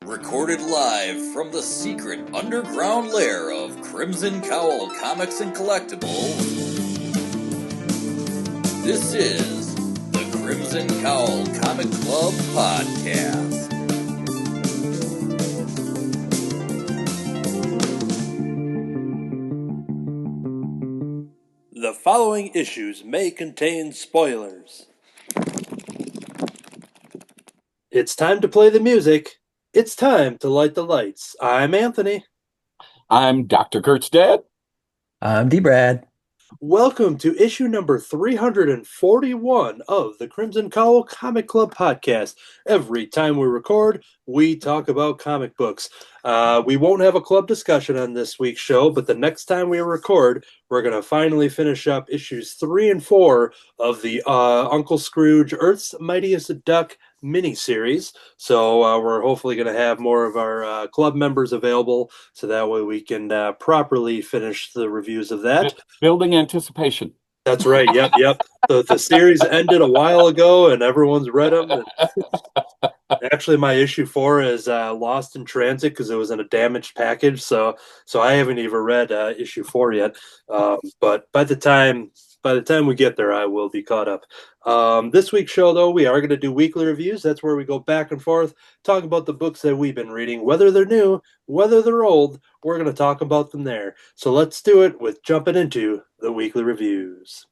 Recorded live from the secret underground lair of Crimson Cowl Comics and Collectibles, this is the Crimson Cowl Comic Club Podcast. The following issues may contain spoilers. It's time to play the music. It's time to light the lights. I'm Anthony. I'm Dr. Kurt's dad. I'm D-Brad. Welcome to issue number 341 of the Crimson Cowl Comic Club Podcast. Every time we record, we talk about comic books. We won't have a club discussion on this week's show, but the next time we record, we're going to finally finish up issues 3 and 4 of the Uncle Scrooge Earth's Mightiest Duck miniseries. So we're hopefully going to have more of our club members available, so that way we can properly finish the reviews of that. Building anticipation. That's right. Yep. The series ended a while ago, and everyone's read them. Actually, my issue 4 is lost in transit because it was in a damaged package. So I haven't even read issue 4 yet. But by the time we get there, I will be caught up. This week's show, though, we are going to do weekly reviews. That's where we go back and forth, talk about the books that we've been reading, whether they're new, whether they're old. We're going to talk about them there. So let's do it with jumping into the weekly reviews.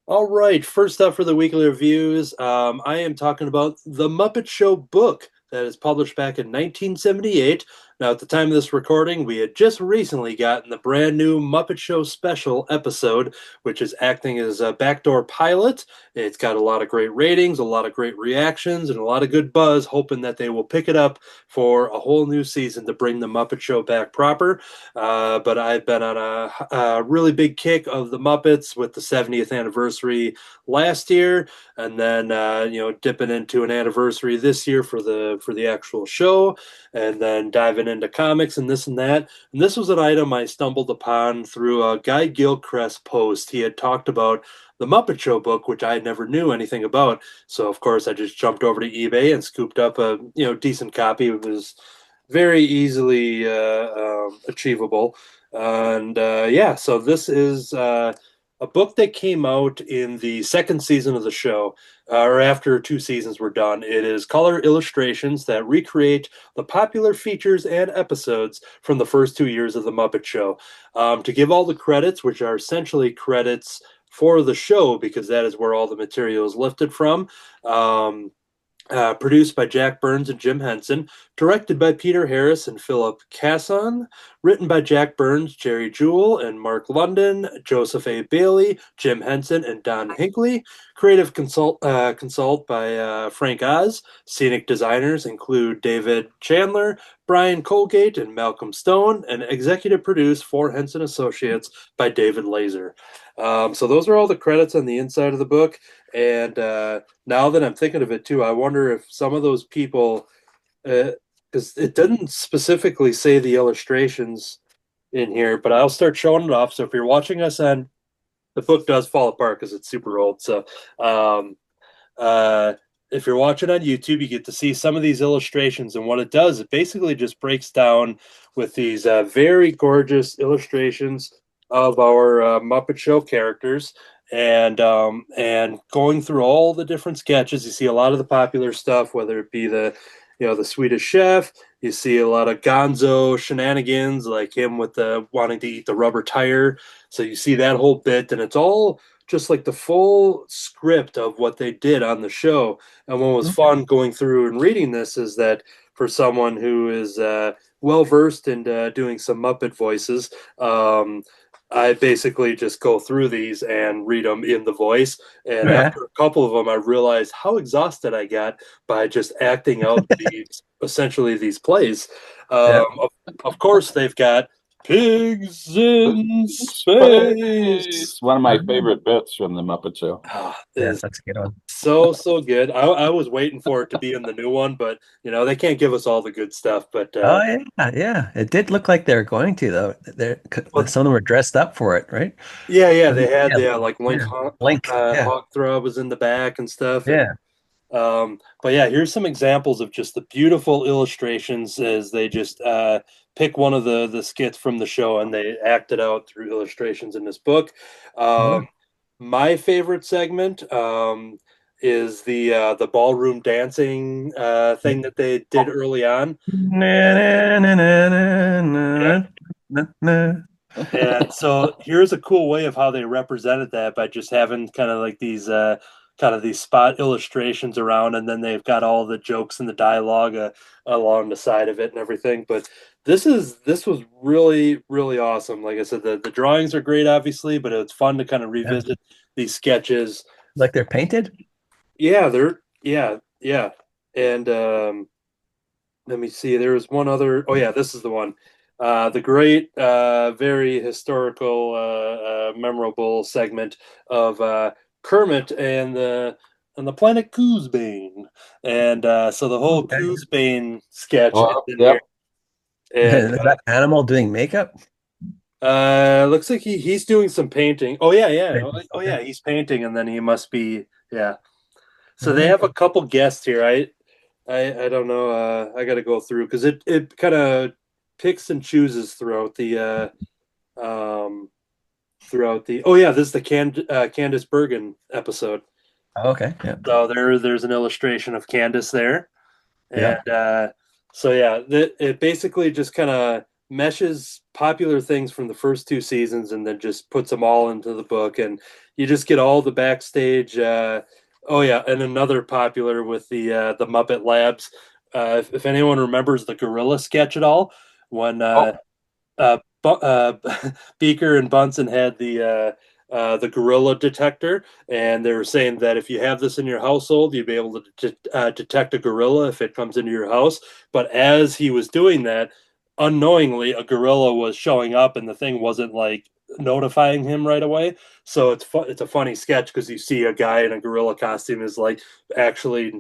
All right, first up for the weekly reviews, I am talking about The Muppet Show book that is published back in 1978. Now, at the time of this recording, we had just recently gotten the brand new Muppet Show special episode, which is acting as a backdoor pilot. It's got a lot of great ratings, a lot of great reactions, and a lot of good buzz, hoping that they will pick it up for a whole new season to bring the Muppet Show back proper. But I've been on a really big kick of the Muppets with the 70th anniversary last year, and then dipping into an anniversary this year for the actual show, and then diving into comics and this and that. And this was an item I stumbled upon through a Guy Gilchrist post. He had talked about the Muppet Show book, which I never knew anything about. So of course I just jumped over to eBay and scooped up a decent copy. It was very easily achievable. And so this is a book that came out in the second season of the show, or after 2 seasons were done. It is color illustrations that recreate the popular features and episodes from the first 2 years of The Muppet Show. To give all the credits, which are essentially credits for the show, because that is where all the material is lifted from. Produced by Jack Burns and Jim Henson, directed by Peter Harris and Philip Casson, written by Jack Burns, Jerry Jewell, and Mark London, Joseph A. Bailey, Jim Henson, and Don Hinckley. Creative consult by Frank Oz. Scenic designers include David Chandler, Brian Colgate, and Malcolm Stone, and executive produced for Henson Associates by David Laser. So those are all the credits on the inside of the book. And now that I'm thinking of it too, I wonder if some of those people, because it didn't specifically say the illustrations in here, but I'll start showing it off. So if you're watching us on, the book does fall apart because it's super old. So if you're watching on YouTube, you get to see some of these illustrations. And what it does, it basically just breaks down with these very gorgeous illustrations of our Muppet Show characters, and going through all the different sketches. You see a lot of the popular stuff, whether it be the Swedish Chef. You see a lot of Gonzo shenanigans, like him with the wanting to eat the rubber tire. So you see that whole bit, and it's all just like the full script of what they did on the show. And what was fun going through and reading this is that for someone who is well versed in doing some Muppet voices, I basically just go through these and read them in the voice. And after a couple of them, I realized how exhausted I got by just acting out essentially these plays. Of course, they've got pigs in space. One of my favorite bits from the Muppet Show. Yes, that's a good one. So good. I was waiting for it to be in the new one, but they can't give us all the good stuff. But yeah, it did look like they were going to, though. Some of them were dressed up for it, right? Yeah, they had like Link Link, Hawkthrob was in the back and stuff. Yeah. But yeah, here's some examples of just the beautiful illustrations as they just pick one of the skits from the show and they act it out through illustrations in this book. My favorite segment is the ballroom dancing thing that they did early on. And so here's a cool way of how they represented that by just having kind of like these spot illustrations around, and then they've got all the jokes and the dialogue along the side of it and everything. But this was really, really awesome. Like I said, the drawings are great, obviously, but it's fun to kind of revisit these sketches. Like they're painted? Yeah, yeah. And let me see. There was one other. Oh yeah, this is the one. The great, very historical, memorable segment of Kermit and the planet Coosbane, and so the whole Coosbane sketch is in here. And Is that animal doing makeup? looks like he's doing some painting. Oh yeah. Oh yeah, he's painting, and then he must be So they have a couple guests here. I don't know. I got to go through because it kind of picks and chooses throughout the. Oh yeah, this is the Candice Bergen episode. Oh, okay. Yeah. So there's an illustration of Candice there, and Yeah. so yeah, it basically just kind of meshes popular things from the first two seasons and then just puts them all into the book, and you just get all the backstage. Oh yeah, and another popular with the Muppet Labs. If anyone remembers the gorilla sketch at all, when Beaker and Bunsen had the gorilla detector, and they were saying that if you have this in your household, you'd be able to detect a gorilla if it comes into your house. But as he was doing that, unknowingly, a gorilla was showing up, and the thing wasn't like notifying him right away. So it's a funny sketch because you see a guy in a gorilla costume is like actually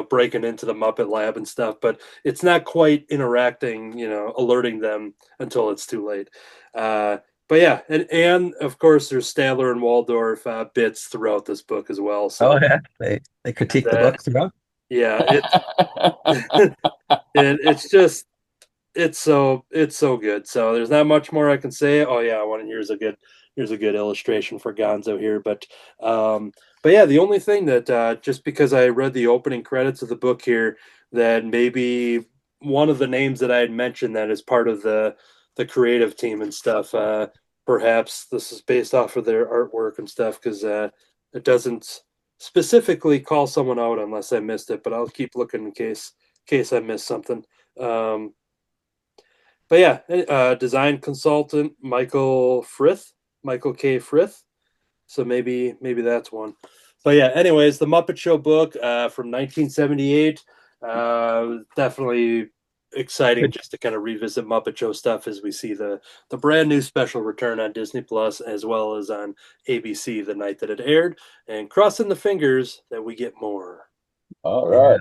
breaking into the Muppet lab and stuff, but it's not quite interacting, alerting them until it's too late. But yeah, and of course there's Stadler and Waldorf bits throughout this book as well. So Oh yeah, they critique the book throughout. yeah, it's just it's so good. So there's not much more I can say. Oh yeah, here's a good illustration for Gonzo here, but yeah, the only thing that just because I read the opening credits of the book here, that maybe one of the names that I had mentioned that is part of the creative team and stuff. Perhaps this is based off of their artwork and stuff because it doesn't specifically call someone out unless I missed it. But I'll keep looking in case I missed something. But yeah, design consultant Michael K. Frith. So maybe that's one. But yeah, anyways, the Muppet Show book from 1978. Definitely exciting just to kind of revisit Muppet Show stuff as we see the brand new special return on Disney Plus as well as on ABC the night that it aired, and crossing the fingers that we get more. All right.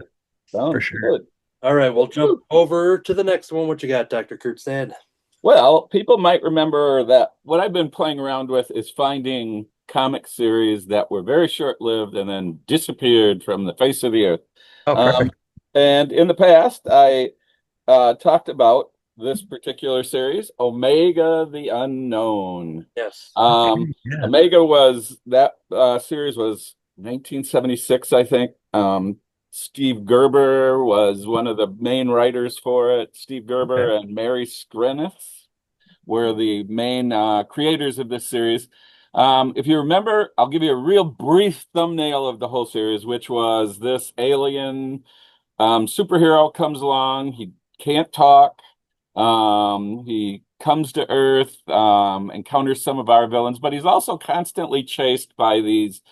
Yeah, for sure. Good. All right, we'll jump over to the next one. What you got, Dr. Kurtzstad? Well, people might remember that what I've been playing around with is finding comic series that were very short-lived and then disappeared from the face of the earth. Oh, perfect. And in the past, I talked about this particular series, Omega the Unknown. Yes. Yeah. Omega series was 1976, I think. Steve Gerber was one of the main writers for it. Steve Gerber and Mary Skreneth were the main creators of this series. If you remember, I'll give you a real brief thumbnail of the whole series, which was this alien superhero comes along. He can't talk. He comes to Earth, encounters some of our villains, but he's also constantly chased by these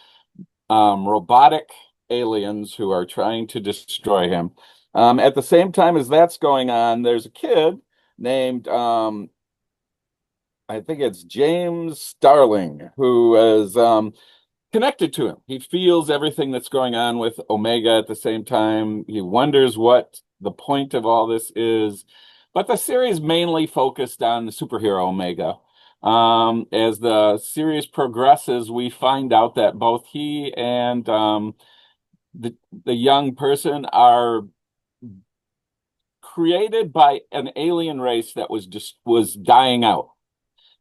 robotic aliens who are trying to destroy him. At the same time as that's going on, there's a kid named I think it's James Starling, who is connected to him. He feels everything that's going on with Omega at the same time. He wonders what the point of all this is. But the series mainly focused on the superhero Omega. As the series progresses, we find out that both he and the young person are created by an alien race that was dying out.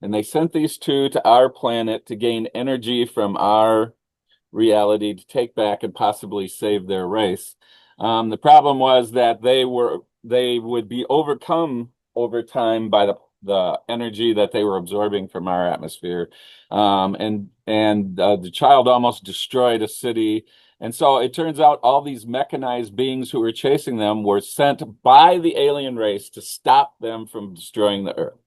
And they sent these two to our planet to gain energy from our reality to take back and possibly save their race. The problem was that they would be overcome over time by the energy that they were absorbing from our atmosphere. And the child almost destroyed a city. And so it turns out all these mechanized beings who were chasing them were sent by the alien race to stop them from destroying the Earth.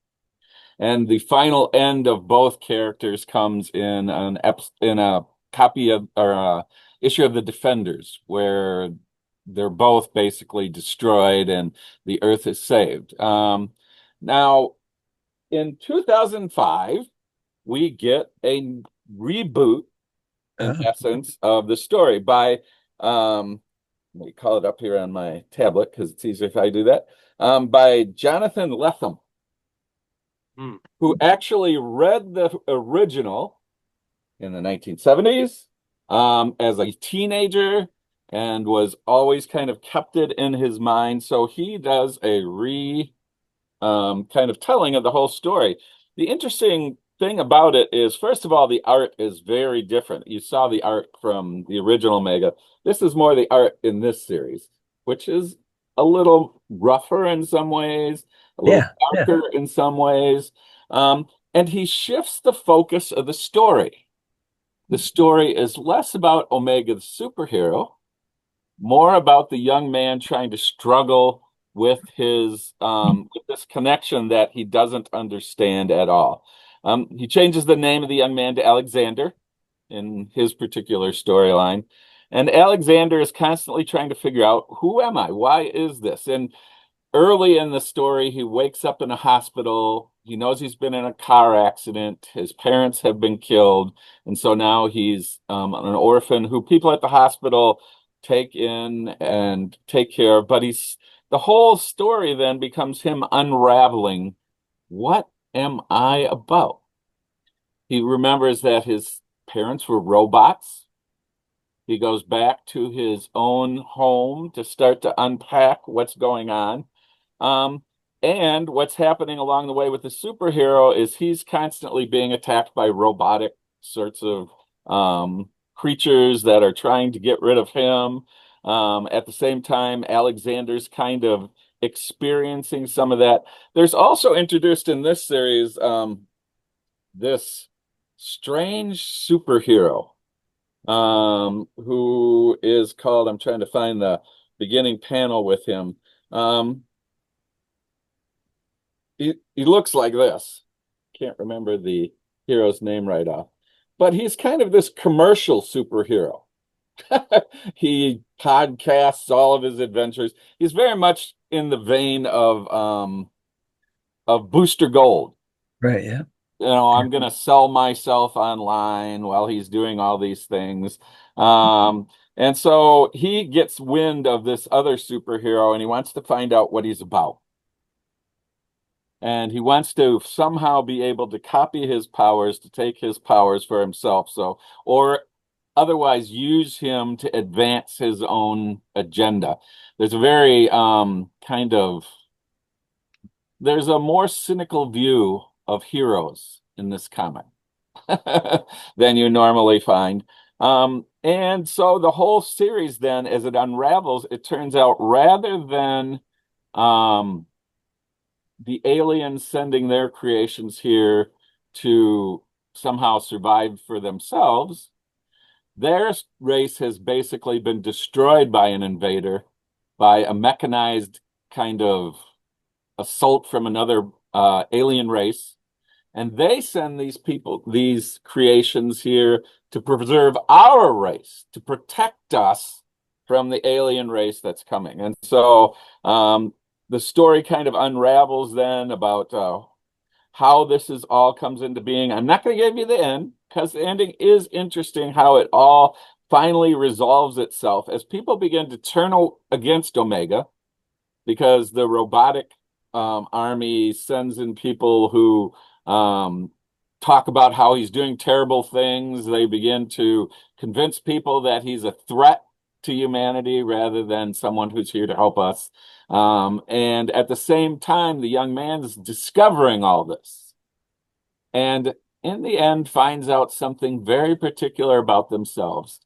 And the final end of both characters comes in a copy of or a issue of the Defenders, where they're both basically destroyed and the Earth is saved. Now, in 2005, we get a reboot, in essence, of the story by, let me call it up here on my tablet because it's easier if I do that, by Jonathan Lethem, who actually read the original in the 1970s as a teenager and was always kind of kept it in his mind. So he does a kind of telling of the whole story. The interesting thing about it is, first of all, the art is very different. You saw the art from the original Omega. This is more the art in this series, which is a little rougher in some ways, a little darker in some ways. And he shifts the focus of the story. The story is less about Omega the superhero, more about the young man trying to struggle with his with this connection that he doesn't understand at all. He changes the name of the young man to Alexander in his particular storyline. And Alexander is constantly trying to figure out, who am I? Why is this? And early in the story, he wakes up in a hospital. He knows he's been in a car accident. His parents have been killed. And so now he's an orphan who people at the hospital take in and take care of. But the whole story then becomes him unraveling, what am I about? He remembers that his parents were robots. He goes back to his own home to start to unpack what's going on. And what's happening along the way with the superhero is he's constantly being attacked by robotic sorts of creatures that are trying to get rid of him. At the same time, Alexander's kind of experiencing some of that. There's also introduced in this series this strange superhero who is called, I'm trying to find the beginning panel with him. He looks like this. Can't remember the hero's name right off. But he's kind of this commercial superhero. He podcasts all of his adventures. He's very much in the vein of Booster Gold. Right, yeah. I'm going to sell myself online while he's doing all these things. And so he gets wind of this other superhero and he wants to find out what he's about. And he wants to somehow be able to copy his powers, to take his powers for himself. Or otherwise use him to advance his own agenda. There's a very there's a more cynical view of heroes in this comic than you normally find. And so the whole series then, as it unravels, it turns out rather than the aliens sending their creations here to somehow survive for themselves, their race has basically been destroyed by an invader, by a mechanized kind of assault from another alien race. And they send these creations here to preserve our race, to protect us from the alien race that's coming. And so the story kind of unravels then about how this all comes into being. I'm not going to give you the end because the ending is interesting, how it all finally resolves itself as people begin to turn against Omega because the robotic army sends in people who talk about how he's doing terrible things. They begin to convince people that he's a threat to humanity rather than someone who's here to help us. And at the same time, the young man is discovering all this. And in the end, finds out something very particular about themselves.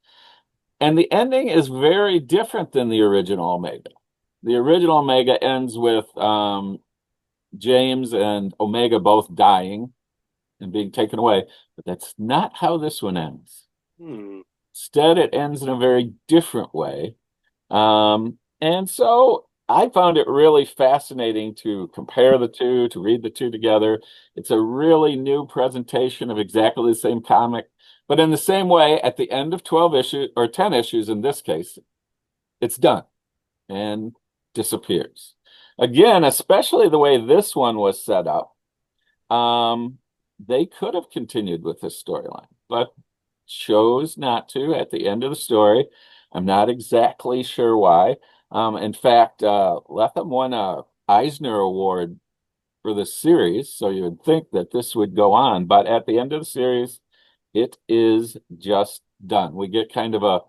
And the ending is very different than the original Omega. The original Omega ends with James and Omega both dying and being taken away. But that's not how this one ends. Instead, it ends in a very different way. And so I found it really fascinating to compare the two, to read the two together. It's a really new presentation of exactly the same comic. But in the same way, at the end of 12 issues, or 10 issues in this case, it's done and disappears. Again, especially the way this one was set up, they could have continued with this storyline, but chose not to at the end of the story. I'm not exactly sure why. In fact, Lethem won a Eisner Award for this series, so you would think that this would go on. But at the end of the series, it is just done. We get kind of a,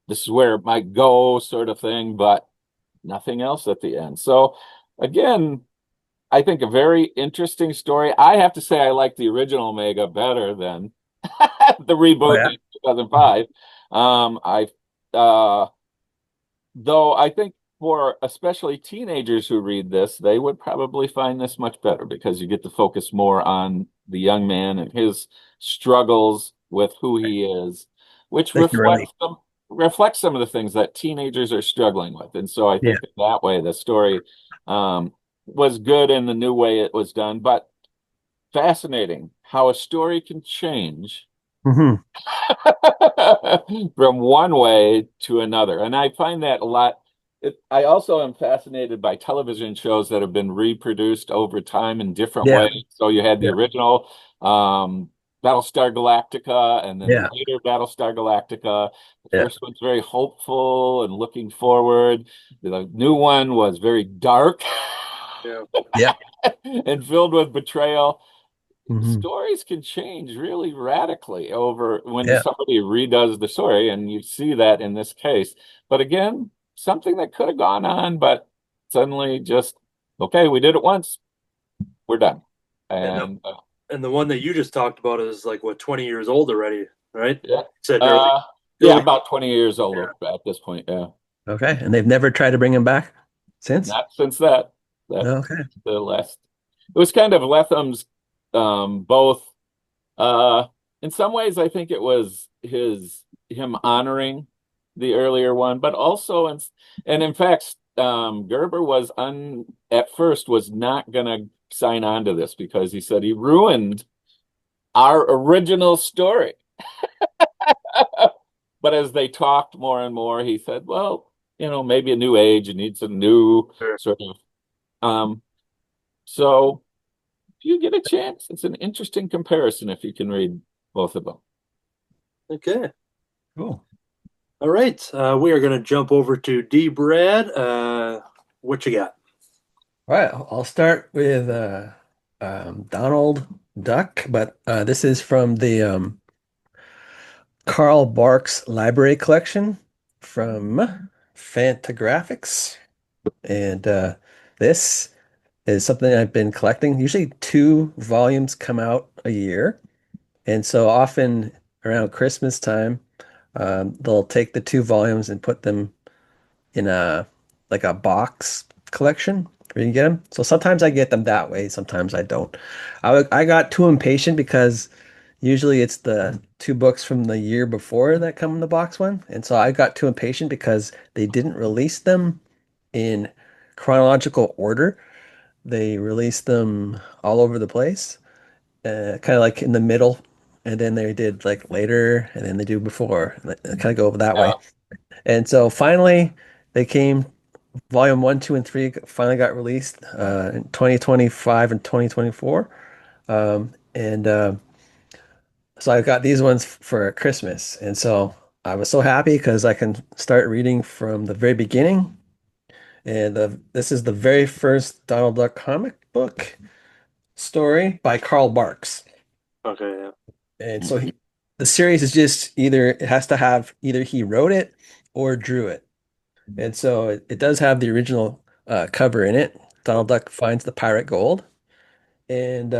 this is where it might go sort of thing, but nothing else at the end. So again, I think a very interesting story. I have to say I like the original Omega better than the reboot in 2005. Though I think for especially teenagers who read this, they would probably find this much better because you get to focus more on the young man and his struggles with who he is, which reflects some of the things that teenagers are struggling with. And so I think that way the story was good in the new way it was done, but fascinating how a story can change from one way to another. And I find that a lot. I also am fascinated by television shows that have been reproduced over time in different ways. So you had the original Battlestar Galactica and then the later Battlestar Galactica. The first one's very hopeful and looking forward. The new one was very dark and filled with betrayal. Stories can change really radically over when somebody redoes the story, and you see that in this case. But again, something that could have gone on, but suddenly just, okay, we did it once, we're done. And the one that you just talked about is like, what, 20 years old already, right? Yeah. Said about 20 years old at this point, Okay, and they've never tried to bring him back since? Not since that. Okay. The last. It was kind of Lethem's both in some ways I think it was him honoring the earlier one, but also and in fact Gerber was at first was not gonna sign on to this because he said he ruined our original story. But as they talked more and more, he said, well, maybe a new age, it needs a new sort of so if you get a chance, it's an interesting comparison if you can read both of them. Okay. Cool. All right. We are going to jump over to D. Brad. What you got? All right. I'll start with Donald Duck, but this is from the Carl Barks Library Collection from Fantagraphics. And this is something I've been collecting. Usually 2 volumes come out a year. And so often around Christmas time, they'll take the 2 volumes and put them in a box collection where you can get them. So sometimes I get them that way, sometimes I don't. I got too impatient because usually it's the 2 books from the year before that come in the box one. And so I got too impatient because they didn't release them in chronological order. They released them all over the place, kind of like in the middle, and then they did like later, and then they do before. Kind of go that way. And so finally, they came. Volume 1, 2, and 3 finally got released in 2025 and 2024, and so I got these ones for Christmas, and so I was so happy because I can start reading from the very beginning. And this is the very first Donald Duck comic book story by Carl Barks. Okay, yeah. And so the series is just either it has to have either he wrote it or drew it. And so it does have the original cover in it. Donald Duck finds the pirate gold. And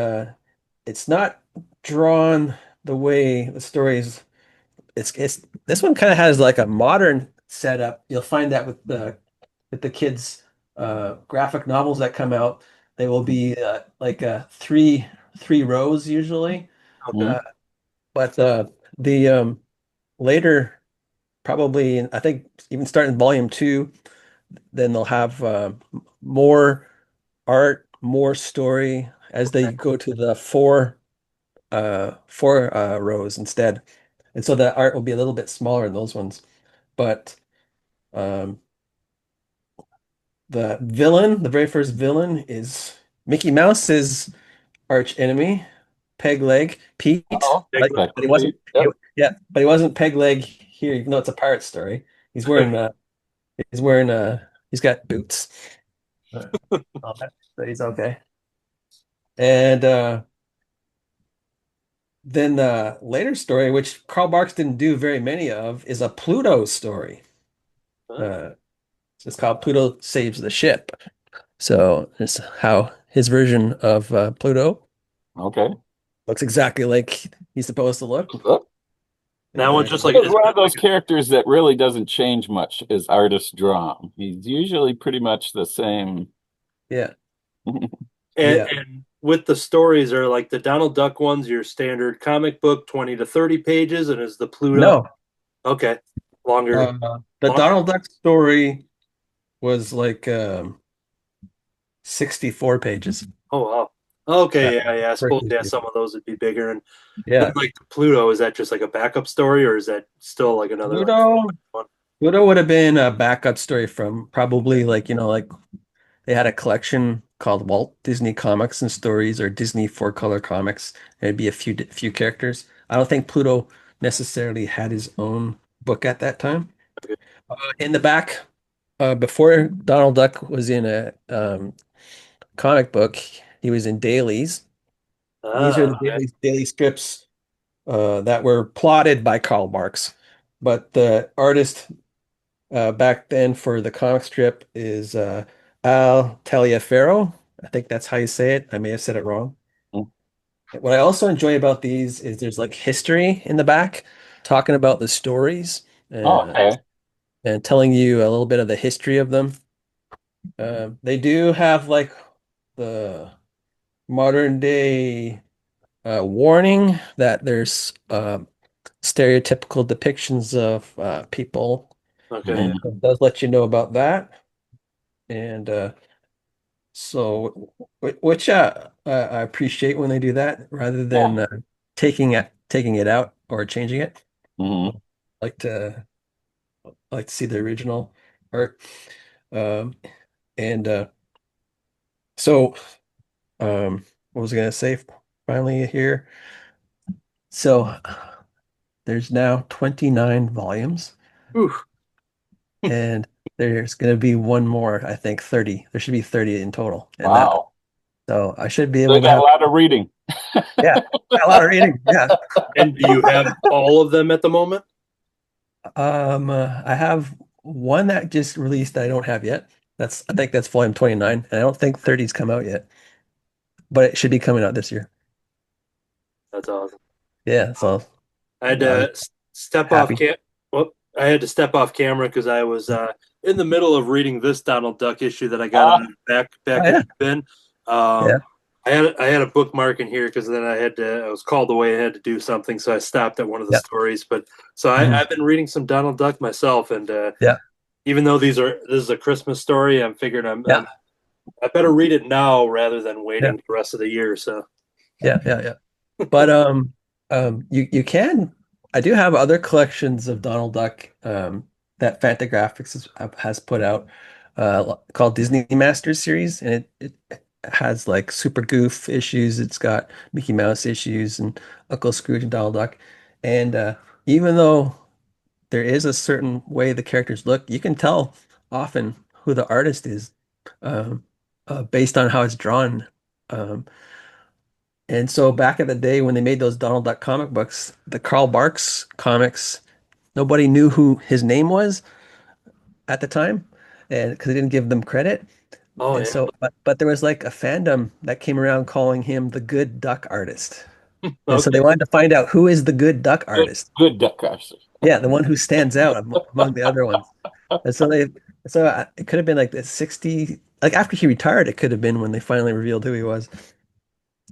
it's not drawn the way the story is. It's this one kind of has like a modern setup. You'll find that with the kids graphic novels that come out, they will be like three rows usually. Okay. Mhm. But the later probably I think even starting volume two, then they'll have more art, more story as they go to the four rows instead. And so the art will be a little bit smaller in those ones. But um, the villain, the very first villain is Mickey Mouse's arch enemy, Peg Leg Pete. Oh, Big okay. But he wasn't, Yep. yeah, but he wasn't Peg Leg here, even though it's a pirate story. He's wearing he's got boots. All that, so he's okay. And then the later story, which Karl Barks didn't do very many of, is a Pluto story. Uh, it's called Pluto Saves the Ship. So it's how his version of Pluto Okay. looks exactly like he's supposed to look. Look, That one's just like it's it's one of those characters that really doesn't change much as artists draw him. He's usually pretty much the same. Yeah, and, yeah. and with the stories are like the Donald Duck ones, your standard comic book, 20 to 30 pages, and is the Pluto No, okay. Longer. the Long, Donald Duck story was like 64 pages. oh wow. Okay, Yeah, yeah. I first suppose yeah, issue. some of those would be bigger. And then Yeah. like Pluto, is that just like a backup story or is that still like another like Pluto, one? Pluto would have been a backup story from probably like, like they had a collection called Walt Disney Comics and Stories or Disney Four Color Comics. There'd be a few characters. I don't think Pluto necessarily had his own book at that time. Okay. In the back, before Donald Duck was in a comic book, he was in dailies. These are the Okay. daily strips that were plotted by Karl Barks, but the artist back then for the comic strip is Al Taliaferro. I think that's how you say it. I may have said it wrong. What I also enjoy about these is there's like history in the back, talking about the stories Oh, uh, okay. and telling you a little bit of the history of them. They do have like the modern day warning that there's stereotypical depictions of people. Okay. Mhm. And it does let you know about that. And so, which I appreciate when they do that rather Yeah. than taking it out or changing it. Mhm. Like to like to see the original art. Um, and so, what was I gonna say finally here? So there's now 29 volumes, Ooh, and there's gonna be one more, I think 30. There should be 30 in total, and that Wow. so I should be They able to got a have lot of reading. yeah, a lot of reading. Yeah. and do you have all of them at the moment? I have one that just released that I don't have yet. I think that's volume 29, and I don't think 30's come out yet, but it should be coming out this year. That's awesome. Yeah, so I had I'm to step off happy. cam. Well, I had to step off camera because I was in the middle of reading this Donald Duck issue that I got Ah, on the back Oh yeah, issue bin. yeah, I had a bookmark in here because then I was called away. I had to do something, so I stopped at one of the yeah, stories. But so mhm, I've been reading some Donald Duck myself, and yeah, even though this is a Christmas story, I'm figuring yeah, I better read it now rather than yeah, waiting the rest of the year. So yeah. But you can. I do have other collections of Donald Duck that Fantagraphics has put out called Disney Masters series, and it has like Super Goof issues. It's got Mickey Mouse issues and Uncle Scrooge and Donald Duck. And even though there is a certain way the characters look, you can tell often who the artist is um, based on how it's drawn. Um, And so back in the day when they made those Donald Duck comic books, the Carl Barks comics, nobody knew who his name was at the time, and because they didn't give them credit. Oh And yeah. so, but there was like a fandom that came around calling him the good duck artist. And so Okay. they wanted to find out who is the good duck artist. Good duck artist. Yeah, the one who stands out among the other ones. And so it could have been like the 60, like after he retired, it could have been when they finally revealed who he was.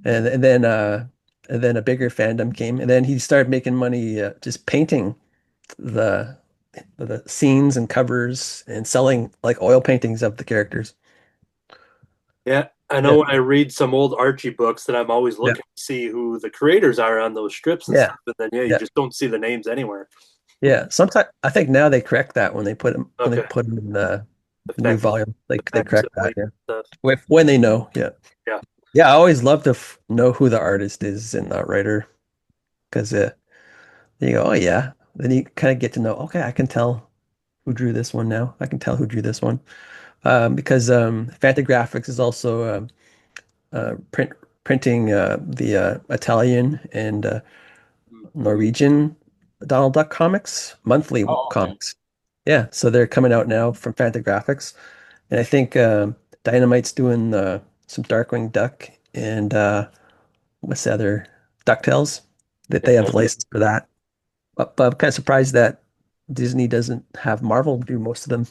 And then a bigger fandom came, and then he started making money just painting the the scenes and covers and selling like oil paintings of the characters. Yeah, I Yeah, know when I read some old Archie books that I'm always yeah, looking to see who the creators are on those strips and yeah, stuff, but then yeah, you yeah, just don't see the names anywhere. yeah. Sometimes I think now they correct that when they Okay, put them in the the new fact volume. the They correct that. facsimile Yeah, stuff. when they know. Yeah, Yeah, yeah. I always love to f know who the artist is and the writer because you go, oh yeah. Then you kind of get to know. Okay, I can tell who drew this one now. I can tell who drew this one. Because Fantagraphics is also printing the Italian and Norwegian Donald Duck comics, monthly Oh, okay. comics. Yeah, so they're coming out now from Fantagraphics, and I think Dynamite's doing some Darkwing Duck and what's the other DuckTales that they have the license for that. But I'm kind of surprised that Disney doesn't have Marvel do most of them.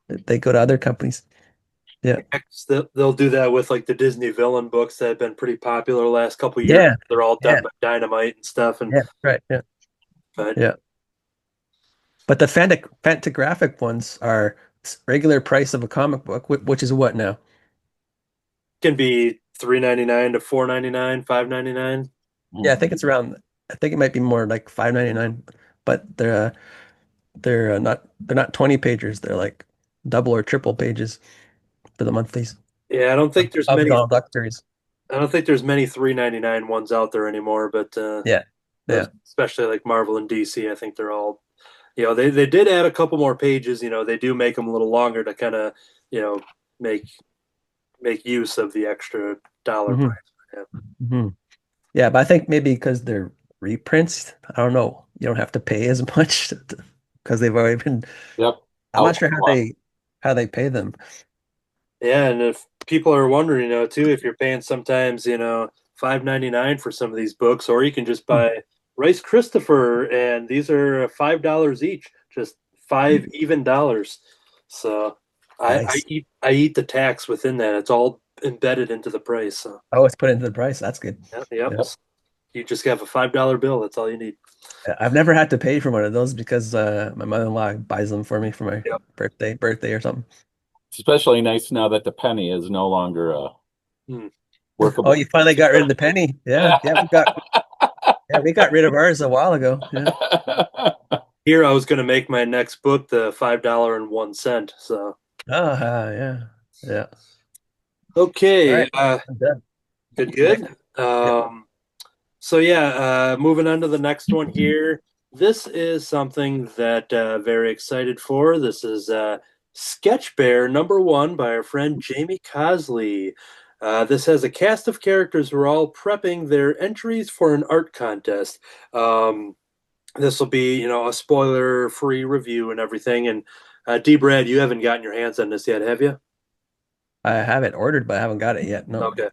They go to other companies. Yeah. they'll do that with like the Disney villain books that have been pretty popular the last couple of years. Yeah. They're all done Yeah. by Dynamite and stuff, and Yeah. Right. Yeah. but Yeah. But the Fantagraphic ones are regular price of a comic book, which is what now? can be $3.99 to $4.99, $5.99. Yeah, I think it's around. I think it might be more like 5.99, but they're not 20 pagers. They're like double or triple pages for the monthlies Yeah, I don't think there's of many. Donald Duck series. I don't think there's many $3.99 ones out there anymore, but Yeah. Yeah. especially like Marvel and DC, I think they're all, they did add a couple more pages. They do make them a little longer to kind of, you know, make make use of the extra dollar hmm price. Yeah. hmm Yeah, but I think maybe because they're reprints, I don't know. You don't have to pay as much because they've already been. Yep. I'm Out not sure one. how they pay them. Yeah, and if people are wondering, too, if you're paying sometimes, $5.99 for some of these books, or you can just Hmm. buy Rice Christopher, and these are $5 each, just five even dollars. So Nice. I eat the tax within that. It's all embedded into the price. So Oh, it's put into the price. That's good. yep. Yep. You just have a $5 bill. That's all you need. I've never had to pay for one of those because my mother-in-law buys them for me for my Yep. birthday or something. It's especially nice now that the penny is no longer a Hmm. Oh, workable. you finally got rid of the penny. Yeah, we got rid of ours a while ago. Yeah. Here I was going to make my next book the $5.01. So Yeah. Yeah. All okay, right. I'm done. good. Next. Yep. So yeah, moving on to the next one here. This is something that very excited for. This is Sketch Bear #1 by our friend Jamie Cosley. This has a cast of characters who are all prepping their entries for an art contest. This will be, a spoiler-free review and everything. And D. Brad, you haven't gotten your hands on this yet, have you? I have it ordered, but I haven't got it yet. No. Okay.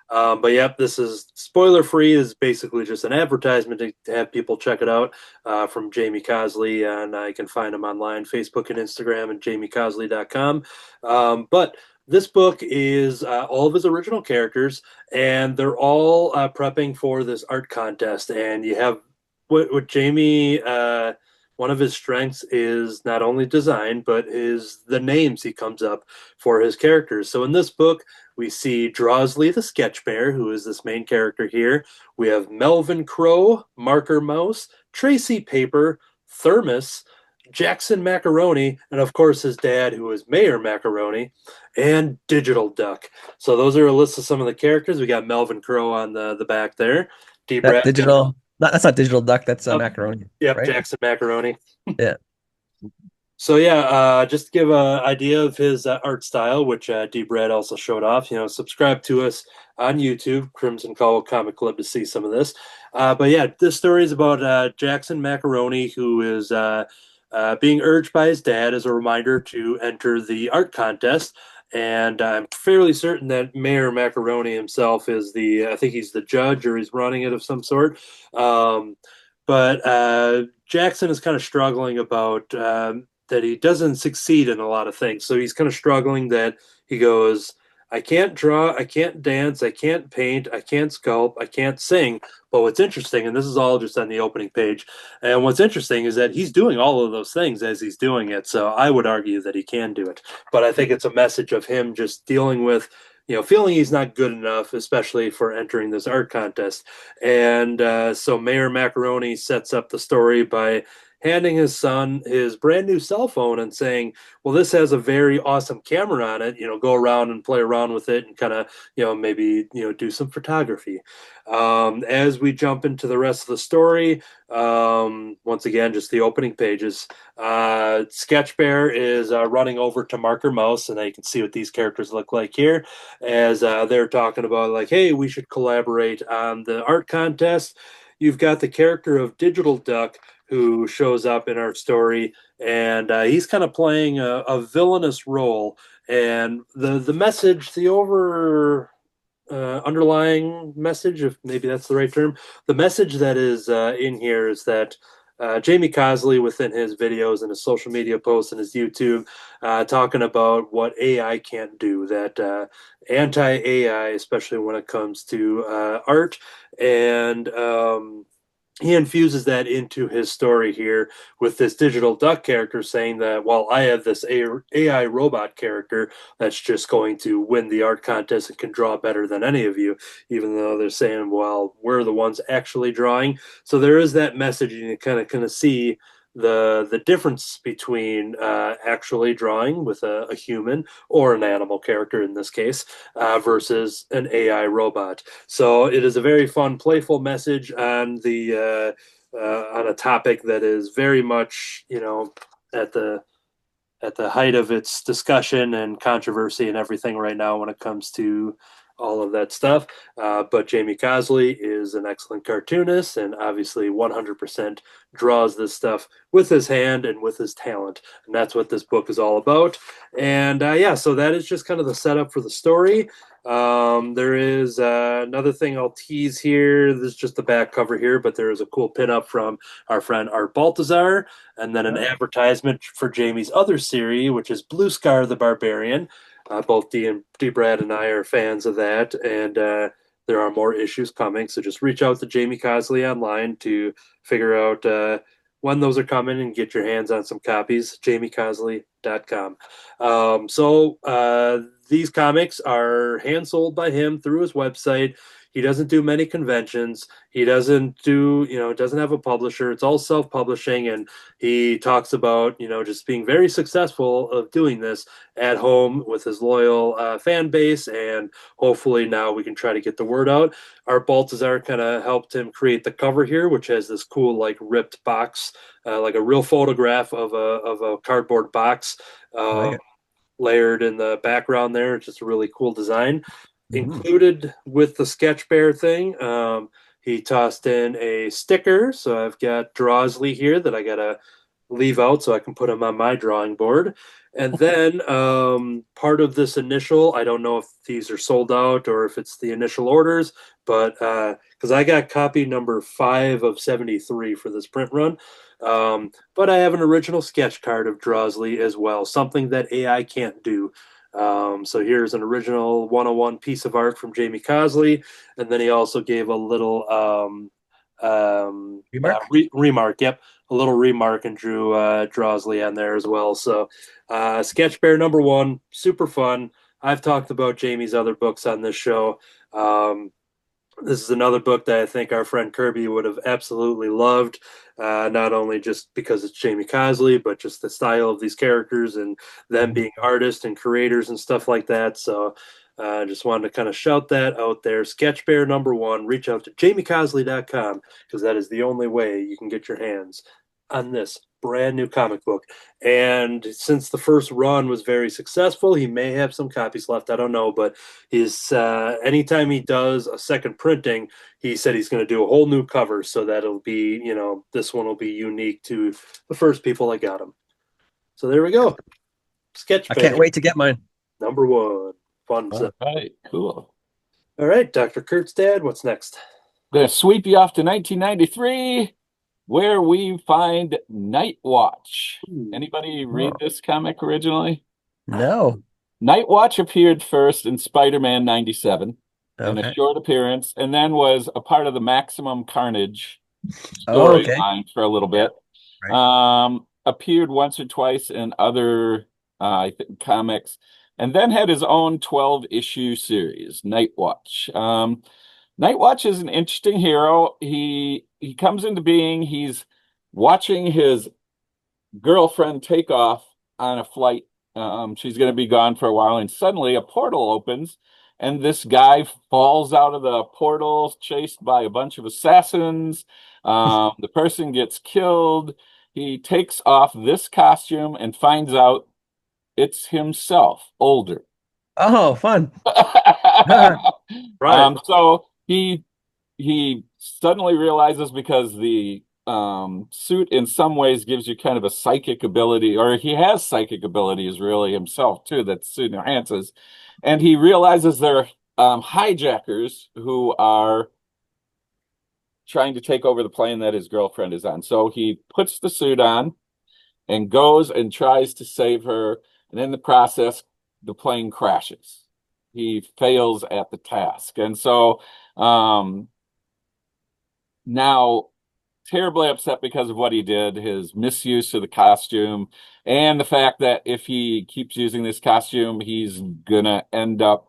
But yep, this is spoiler free. Is basically just an advertisement to have people check it out from Jamie Cosley, and I can find him online, Facebook and Instagram, and jamiecosley.com. But this book is all of his original characters, and they're all prepping for this art contest. And you have what Jamie. One of his strengths is not only design, but is the names he comes up for his characters. So in this book, we see Drawsley the Sketch Bear, who is this main character here. We have Melvin Crow, Marker Mouse, Tracy Paper, Thermos, Jackson Macaroni, and of course his dad, who is Mayor Macaroni, and Digital Duck. So those are a list of some of the characters. We got Melvin Crow on the back there. D. That Brad. digital. That's not digital duck. That's Oh, macaroni, yep, right? Jackson Macaroni. Yeah. So yeah, just to give an idea of his art style, which D. Brad also showed off. Subscribe to us on YouTube, Crimson Cowl Comic Club, to see some of this. But yeah, this story is about Jackson Macaroni, who is being urged by his dad as a reminder to enter the art contest. And I'm fairly certain that Mayor Macaroni himself is I think he's the judge or he's running it of some sort. Um, but Jackson is kind of struggling about that he doesn't succeed in a lot of things. So he's kind of struggling that he goes, I can't draw, I can't dance, I can't paint, I can't sculpt, I can't sing. But what's interesting, and this is all just on the opening page, and what's interesting is that he's doing all of those things as he's doing it. So I would argue that he can do it. But I think it's a message of him just dealing with, feeling he's not good enough, especially for entering this art contest. And so Mayor Macaroni sets up the story by handing his son his brand new cell phone and saying, well, this has a very awesome camera on it, go around and play around with it and kind of, maybe, do some photography. As we jump into the rest of the story, once again, just the opening pages, Sketch Bear is running over to Marker Mouse, and you can see what these characters look like here as they're talking about, like, hey, we should collaborate on the art contest. You've got the character of Digital Duck who shows up in our story, and he's kind of playing a villainous role. And the message, the underlying message, if maybe that's the right term, the message that is in here is that Jamie Cosley, within his videos and his social media posts and his YouTube, talking about what AI can't do, that anti-AI, especially when it comes to art, and he infuses that into his story here with this Digital Duck character saying that, well, I have this AI robot character that's just going to win the art contest and can draw better than any of you, even though they're saying, well, we're the ones actually drawing. So there is that message, and you kind of see the difference between actually drawing with a human or an animal character in this case versus an AI robot. So it is a very fun, playful message on the on a topic that is very much, at the height of its discussion and controversy and everything right now when it comes to all of that stuff. But Jamie Cosley is an excellent cartoonist and obviously 100% draws this stuff with his hand and with his talent. And that's what this book is all about. And yeah, so that is just kind of the setup for the story. There is another thing I'll tease here. This is just the back cover here, but there is a cool pinup from our friend Art Baltazar, and then an advertisement for Jamie's other series, which is Blue Scar the Barbarian. Both D. Brad and I are fans of that, and there are more issues coming. So just reach out to Jamie Cosley online to figure out when those are coming and get your hands on some copies. JamieCosley.com. So these comics are hand sold by him through his website. He doesn't do many conventions. He doesn't doesn't have a publisher. It's all self-publishing, and he talks about, just being very successful of doing this at home with his loyal fan base, and hopefully now we can try to get the word out. Art Baltazar kind of helped him create the cover here, which has this cool, like, ripped box, like a real photograph of a cardboard box. Like Layered in the background there. It's just a really cool design. mm-hmm. Included with the Sketch Bear thing, he tossed in a sticker. So I've got Drawsley here that I got to leave out so I can put him on my drawing board. And then part of this initial, I don't know if these are sold out or if it's the initial orders, but because I got copy number 5 of 73 for this print run. But I have an original sketch card of Drawsley as well, something that AI can't do. So here's an original 101 piece of art from Jamie Cosley, and then he also gave a little Remark? remark. Yep, a little remark, and drew Drawsley on there as well. So Sketch Bear #1, super fun. I've talked about Jamie's other books on this show. This is another book that I think our friend Kirby would have absolutely loved, not only just because it's Jamie Cosley, but just the style of these characters and them being artists and creators and stuff like that. So I just wanted to kind of shout that out there. Sketch Bear #1, reach out to jamiecosley.com because that is the only way you can get your hands on this brand new comic book. And since the first run was very successful, he may have some copies left. I don't know, but his anytime he does a second printing, he said he's going to do a whole new cover, so that it'll be, this one will be unique to the first people that got him. So there we go. Sketch I page can't wait to get mine. number 1. Fun. All right, cool. All right, Dr. Kurt's dad, what's next? Gonna sweep you off to 1993, where we find Nightwatch. Anybody read this comic originally? No. Nightwatch appeared first in Spider-Man 97 in a Okay. short appearance, and then was a part of the Maximum Carnage Oh, okay. storyline for a little bit. Appeared once or twice in other I think comics, and then had his own 12-issue series, Nightwatch. Nightwatch is an interesting hero. He comes into being. He's watching his girlfriend take off on a flight. She's going to be gone for a while, and suddenly a portal opens, and this guy falls out of the portal, chased by a bunch of assassins. The person gets killed. He takes off this costume and finds out it's himself, older. Oh, fun. Right. So he suddenly realizes, because the suit in some ways gives you kind of a psychic ability, or he has psychic abilities really himself too, that the suit enhances, and he realizes there are hijackers who are trying to take over the plane that his girlfriend is on. So he puts the suit on and goes and tries to save her, and in the process, the plane crashes. He fails at the task. And so now terribly upset because of what he did, his misuse of the costume, and the fact that if he keeps using this costume, he's gonna end up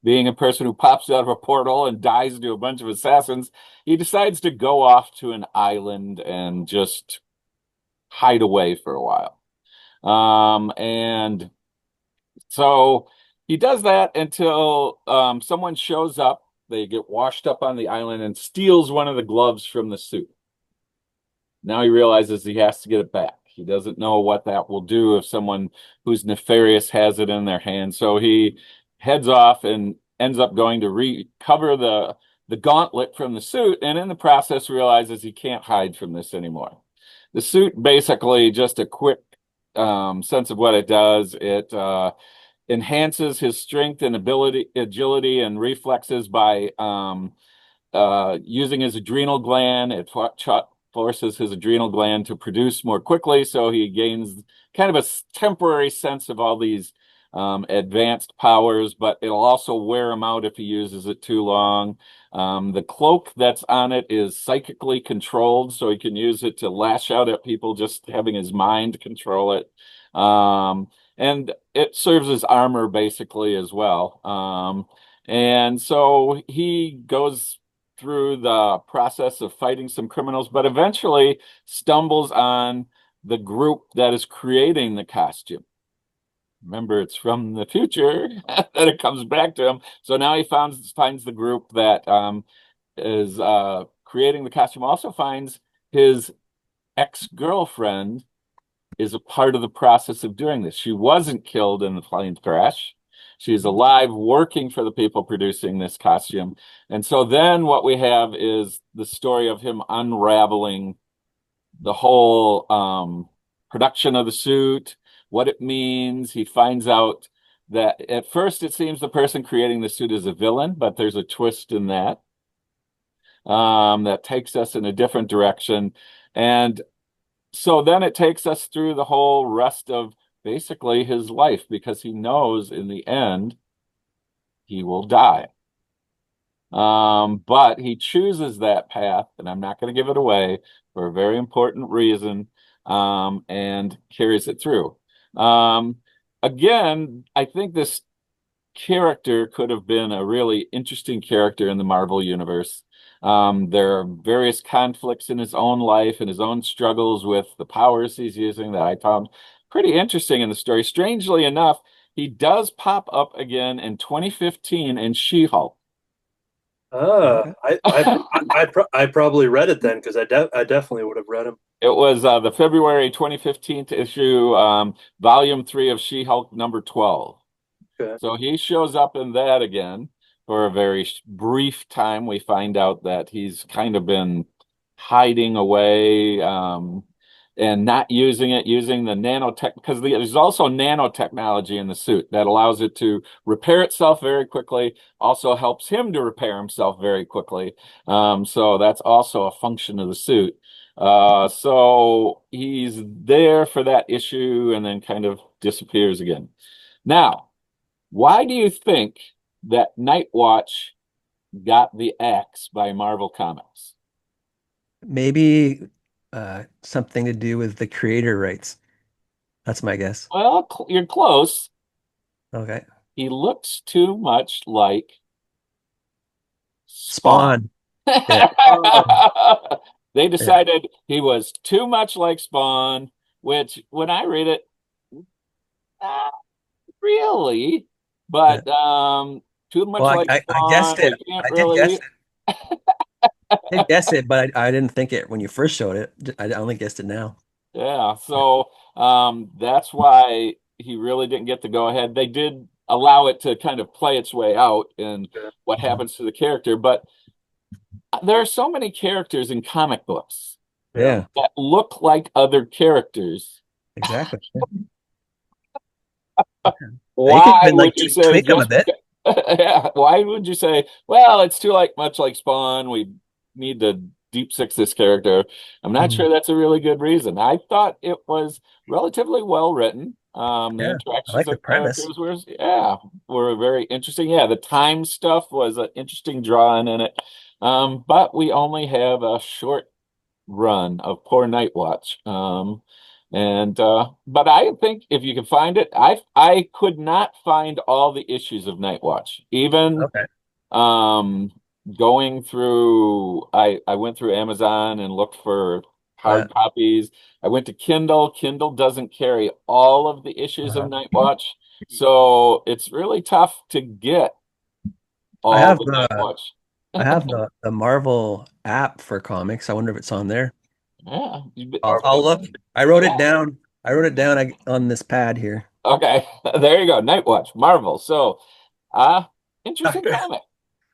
being a person who pops out of a portal and dies to a bunch of assassins. He decides to go off to an island and just hide away for a while. And so he does that until someone shows up. They get washed up on the island and steals one of the gloves from the suit. Now he realizes he has to get it back. He doesn't know what that will do if someone who's nefarious has it in their hand. So he heads off and ends up going to recover the gauntlet from the suit, and in the process realizes he can't hide from this anymore. The suit, basically, just a quick sense of what it does. It enhances his strength and agility and reflexes by using his adrenal gland. It forces his adrenal gland to produce more quickly, so he gains kind of a temporary sense of all these advanced powers, but it'll also wear him out if he uses it too long. The cloak that's on it is psychically controlled, so he can use it to lash out at people, just having his mind control it. And it serves as armor basically as well. And so he goes through the process of fighting some criminals, but eventually stumbles on the group that is creating the costume. Remember, it's from the future that it comes back to him. So now he finds the group that is creating the costume. Also finds his ex-girlfriend is a part of the process of doing this. She wasn't killed in the plane crash. She's alive, working for the people producing this costume. And so then what we have is the story of him unraveling the whole production of the suit, what it means. He finds out that at first it seems the person creating the suit is a villain, but there's a twist in that that takes us in a different direction. And so then it takes us through the whole rest of basically his life, because he knows in the end he will die. But he chooses that path, and I'm not going to give it away, for a very important reason, and carries it through. Again, I think this character could have been a really interesting character in the Marvel universe. There are various conflicts in his own life and his own struggles with the powers he's using that I found pretty interesting in the story. Strangely enough, he does pop up again in 2015 in She-Hulk. I probably read it then, because I definitely would have read him. It was the February 2015 issue, Volume 3 of She-Hulk number 12. Okay. So he shows up in that again for a very brief time. We find out that he's kind of been hiding away and not using it, using the nanotech, because there's also nanotechnology in the suit that allows it to repair itself very quickly, also helps him to repair himself very quickly. So that's also a function of the suit. So he's there for that issue and then kind of disappears again. Now, why do you think that Nightwatch got the axe by Marvel Comics? Maybe something to do with the creator rights. That's my guess. Well, you're close. Okay. He looks too much like Spawn. Yeah. They decided he was too much like Spawn, which when I read it, not really, but too much Well, like I Spawn, guessed it. we can't I did guess really. it. I did guess it, but I didn't think it when you first showed it. I only guessed it now. Yeah, so that's why he really didn't get to go ahead. They did allow it to kind of play its way out and what happens to the character, but there are so many characters in comic books Yeah, that look like other characters. exactly. You can Why even would like you say tweak them a just bit. yeah, why would you say, well, it's too much like Spawn, we need to deep six this character? I'm not Mhm. sure that's a really good reason. I thought it was relatively well written. The Yeah, I interactions like the of premise. characters were very interesting. Yeah, the time stuff was an interesting drawing in it. But we only have a short run of poor Nightwatch. But I think if you can find it, I could not find all the issues of Nightwatch. Even Okay. um going through I went through Amazon and looked for Uh, hard copies. I went to Kindle. Kindle doesn't carry all of the issues of uh, Nightwatch, so it's really tough to get I all have the the Nightwatch. I have the Marvel app for comics. I wonder if it's on there. Yeah. I'll look. I wrote it down. I wrote it down on this pad here. Okay, there you go. Nightwatch, Marvel. So, interesting Doctor, comic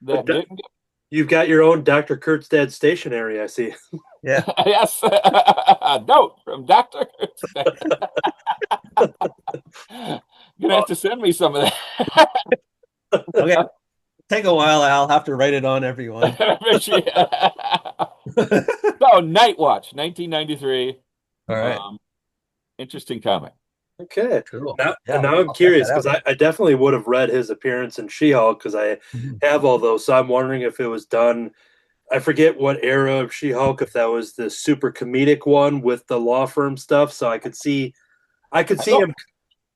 that doc- didn't get. you've got your own Dr. Kurtzstad stationery, I see. Yeah. Yes, a note from Doctor. You're gonna have to send me some of Okay. Take a while. I'll have to write it on everyone. that. So, Nightwatch, 1993. All right. Interesting comic. Okay. Cool. Now, Yeah, now I'm I'll check curious that because out. I definitely would have read his appearance in She-Hulk because I Mhm. have all those. So I'm wondering if it was done. I forget what era of She-Hulk, if that was the super comedic one with the law firm stuff. So I could I see don't. him.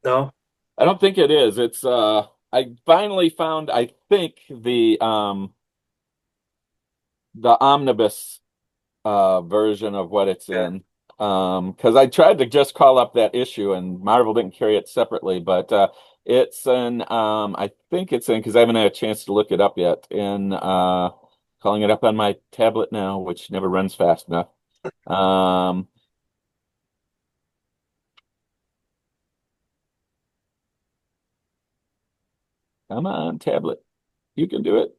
No. I don't think it is. It's. I finally found. I think the omnibus version of what it's Yeah. in. Because I tried to just call up that issue and Marvel didn't carry it separately, but it's in I think it's in because I haven't had a chance to look it up yet. In calling it up on my tablet now, which never runs fast enough. Um, Come on, tablet. You can do it.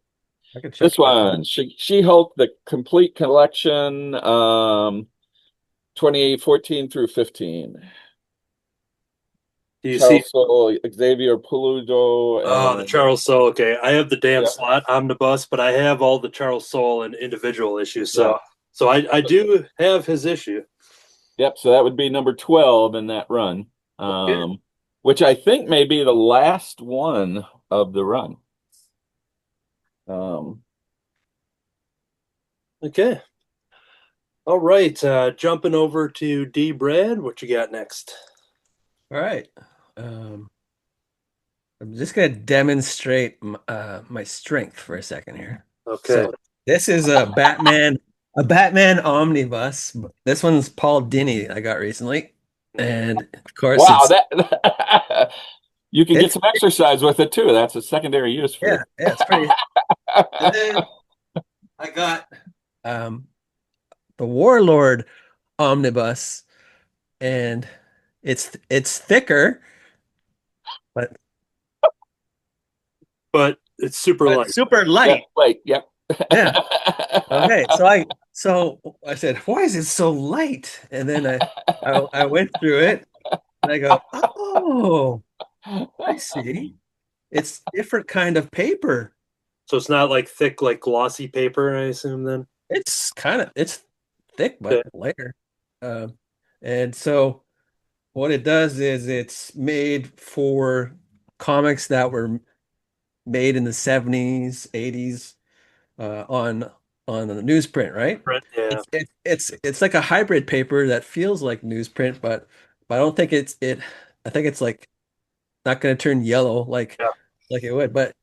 I can check This that. one, She-Hulk, the complete collection, 2014 through 15. Do you see? Charles Soule, Xavier Pulido, Oh, the and Charles Soule. Okay, I have the Dan yeah, Slott omnibus, but I have all the Charles Soule and individual issues. yeah, So I do have his issue. yep. So that would be number 12 in that run, Okay. which I think may be the last one of the run. Um, Okay. All right. Jumping over to D. Brad. What you got next? All right. Um, I'm just gonna demonstrate my strength for a second here. Okay. So this is a Batman omnibus. This one's Paul Dini I got recently, and of course wow, that you can get it's some exercise with it too. That's a secondary use for yeah, it. it's pretty. And then I got um the Warlord omnibus, and it's thicker, but But it's super but light. super Yep, light. wait, yep. Yeah. Okay. So I said, why is it so light? And then I went through it and I go, oh, I see. It's different kind of paper. So it's not like thick, like glossy paper, I assume then. It's thick Okay. but lighter. Um, and so what it does is it's made for comics that were made in the 70s, 80s, on the newsprint, right? Right. Yeah. It's like a hybrid paper that feels like newsprint, but I don't think I think it's like not going to turn yellow Yeah. like it would, but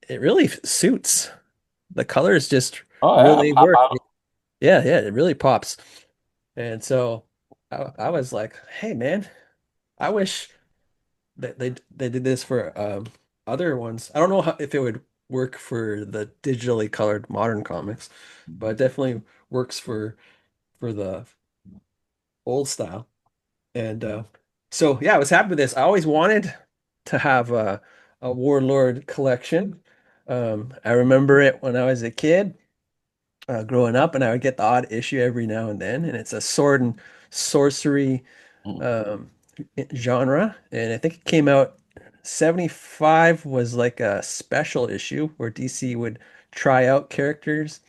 it really suits. The colors just Oh yeah, really pop work. out. Yeah, it really pops. And so I was like, hey man, I wish that they did this for other ones. I don't know if it would work for the digitally colored modern comics, but it definitely works for the old style. And so yeah, I was happy with this. I always wanted to have a Warlord collection. I remember it when I was a kid, growing up, and I would get the odd issue every now and then, and it's a sword and sorcery Mm, um, genre, and I think it came out 75 was like a special issue where DC would try out characters.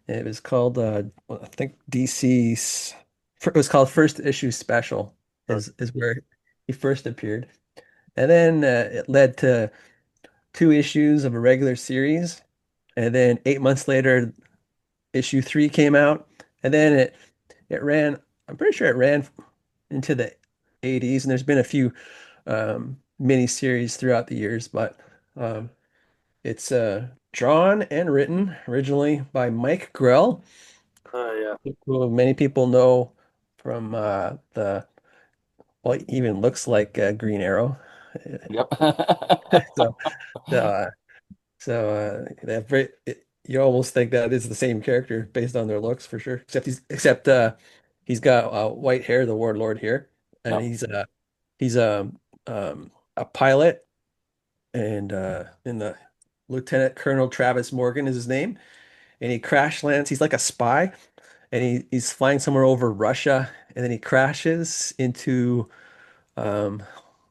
And it was called well, I think DC's it was called First Issue Special is where he first appeared. And then it led to 2 issues of a regular series. And then 8 months later, issue 3 came out. And then it ran, I'm pretty sure it ran into the 80s, and there's been a few mini series throughout the years, but um, it's drawn and written originally by Mike Grell, Yeah. who many people know from the well, he even looks like Green Arrow. yep. So, uh, that very, you almost think that is the same character based on their looks for sure. Except he's got white hair, the Warlord here, and Yep. he's a pilot, and in the Lieutenant Colonel Travis Morgan is his name, and he crash lands. He's like a spy, and he's flying somewhere over Russia, and then he crashes into um,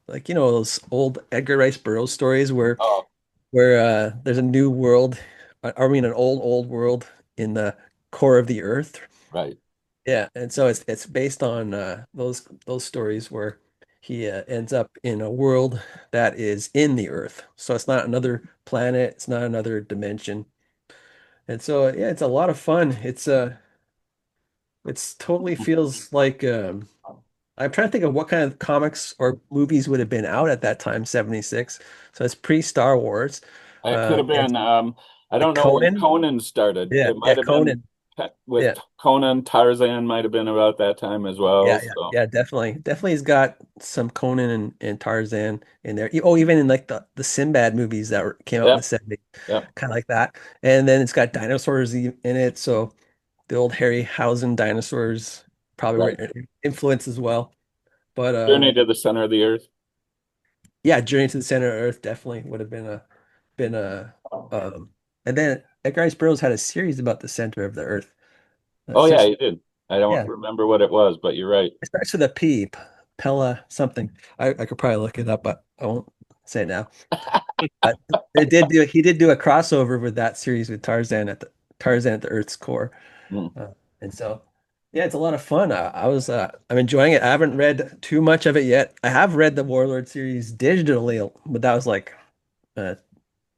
like those old Edgar Rice Burroughs stories Oh, where there's a new world, I mean an old world in the core of the earth. right. Yeah, and so it's based on those stories where he ends up in a world that is in the earth. So it's not another planet, it's not another dimension. And so yeah, it's a lot of fun. It's totally feels like I'm trying to think of what kind of comics or movies would have been out at that time, 76. So it's pre-Star Wars. It could have And been. I like don't know when Conan. Conan started. Yeah, It yeah, might have been Conan. with Yeah. Conan. Tarzan might have been about that time as well. So, Yeah, definitely. Definitely he's got some Conan and Tarzan in there. Oh, even in like the Sinbad movies that came out in the yep, 70s, yep, kind of like that. And then it's got dinosaurs in it. So the old Harryhausen dinosaurs probably were right. an influence as well. But Journey to the center of the earth. yeah, Journey to the Center of Earth definitely would have been a and then Edgar Rice Burroughs had a series about the center of the earth. Oh yeah, Six, you did. I don't yeah, remember what it was, but you're right. it starts with a P, Pella something. I could probably look it up, but I won't say it now. But he did do a crossover with that series with Tarzan at the Earth's core. Hmm. Uh, and so yeah, it's a lot of fun. I'm enjoying it. I haven't read too much of it yet. I have read the Warlord series digitally, but that was like uh,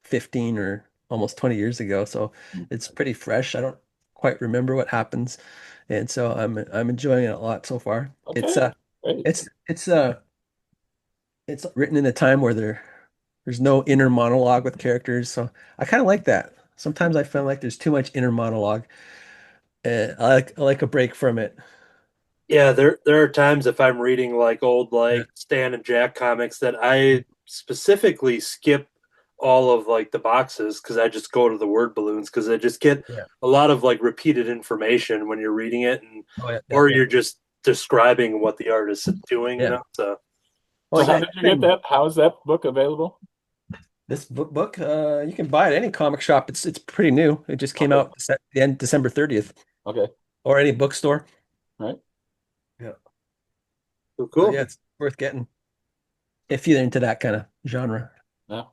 15 or almost 20 years ago. So it's pretty fresh. I don't quite remember what happens. And so I'm enjoying it a lot so far. Okay, great. It's it's uh it's written in a time where there's no inner monologue with characters. So I kind of like that. Sometimes I feel like there's too much inner monologue. I like a break from it. Yeah, there are times if I'm reading like old Yeah. like Stan and Jack comics that I specifically skip all of like the boxes because I just go to the word balloons because I just get Yeah. a lot of like repeated information when you're reading it, and Oh yeah. Yeah. or Yeah. you're just describing what the artist is doing, Yeah. So Oh So how yeah. did you get that? How's that book available? This book, you can buy it at any comic shop. It's pretty new. It just came Okay. out the end December 30th, Okay. or any bookstore. Right. Yeah. So cool. yeah, it's worth getting if you're into that kind of genre. Yeah.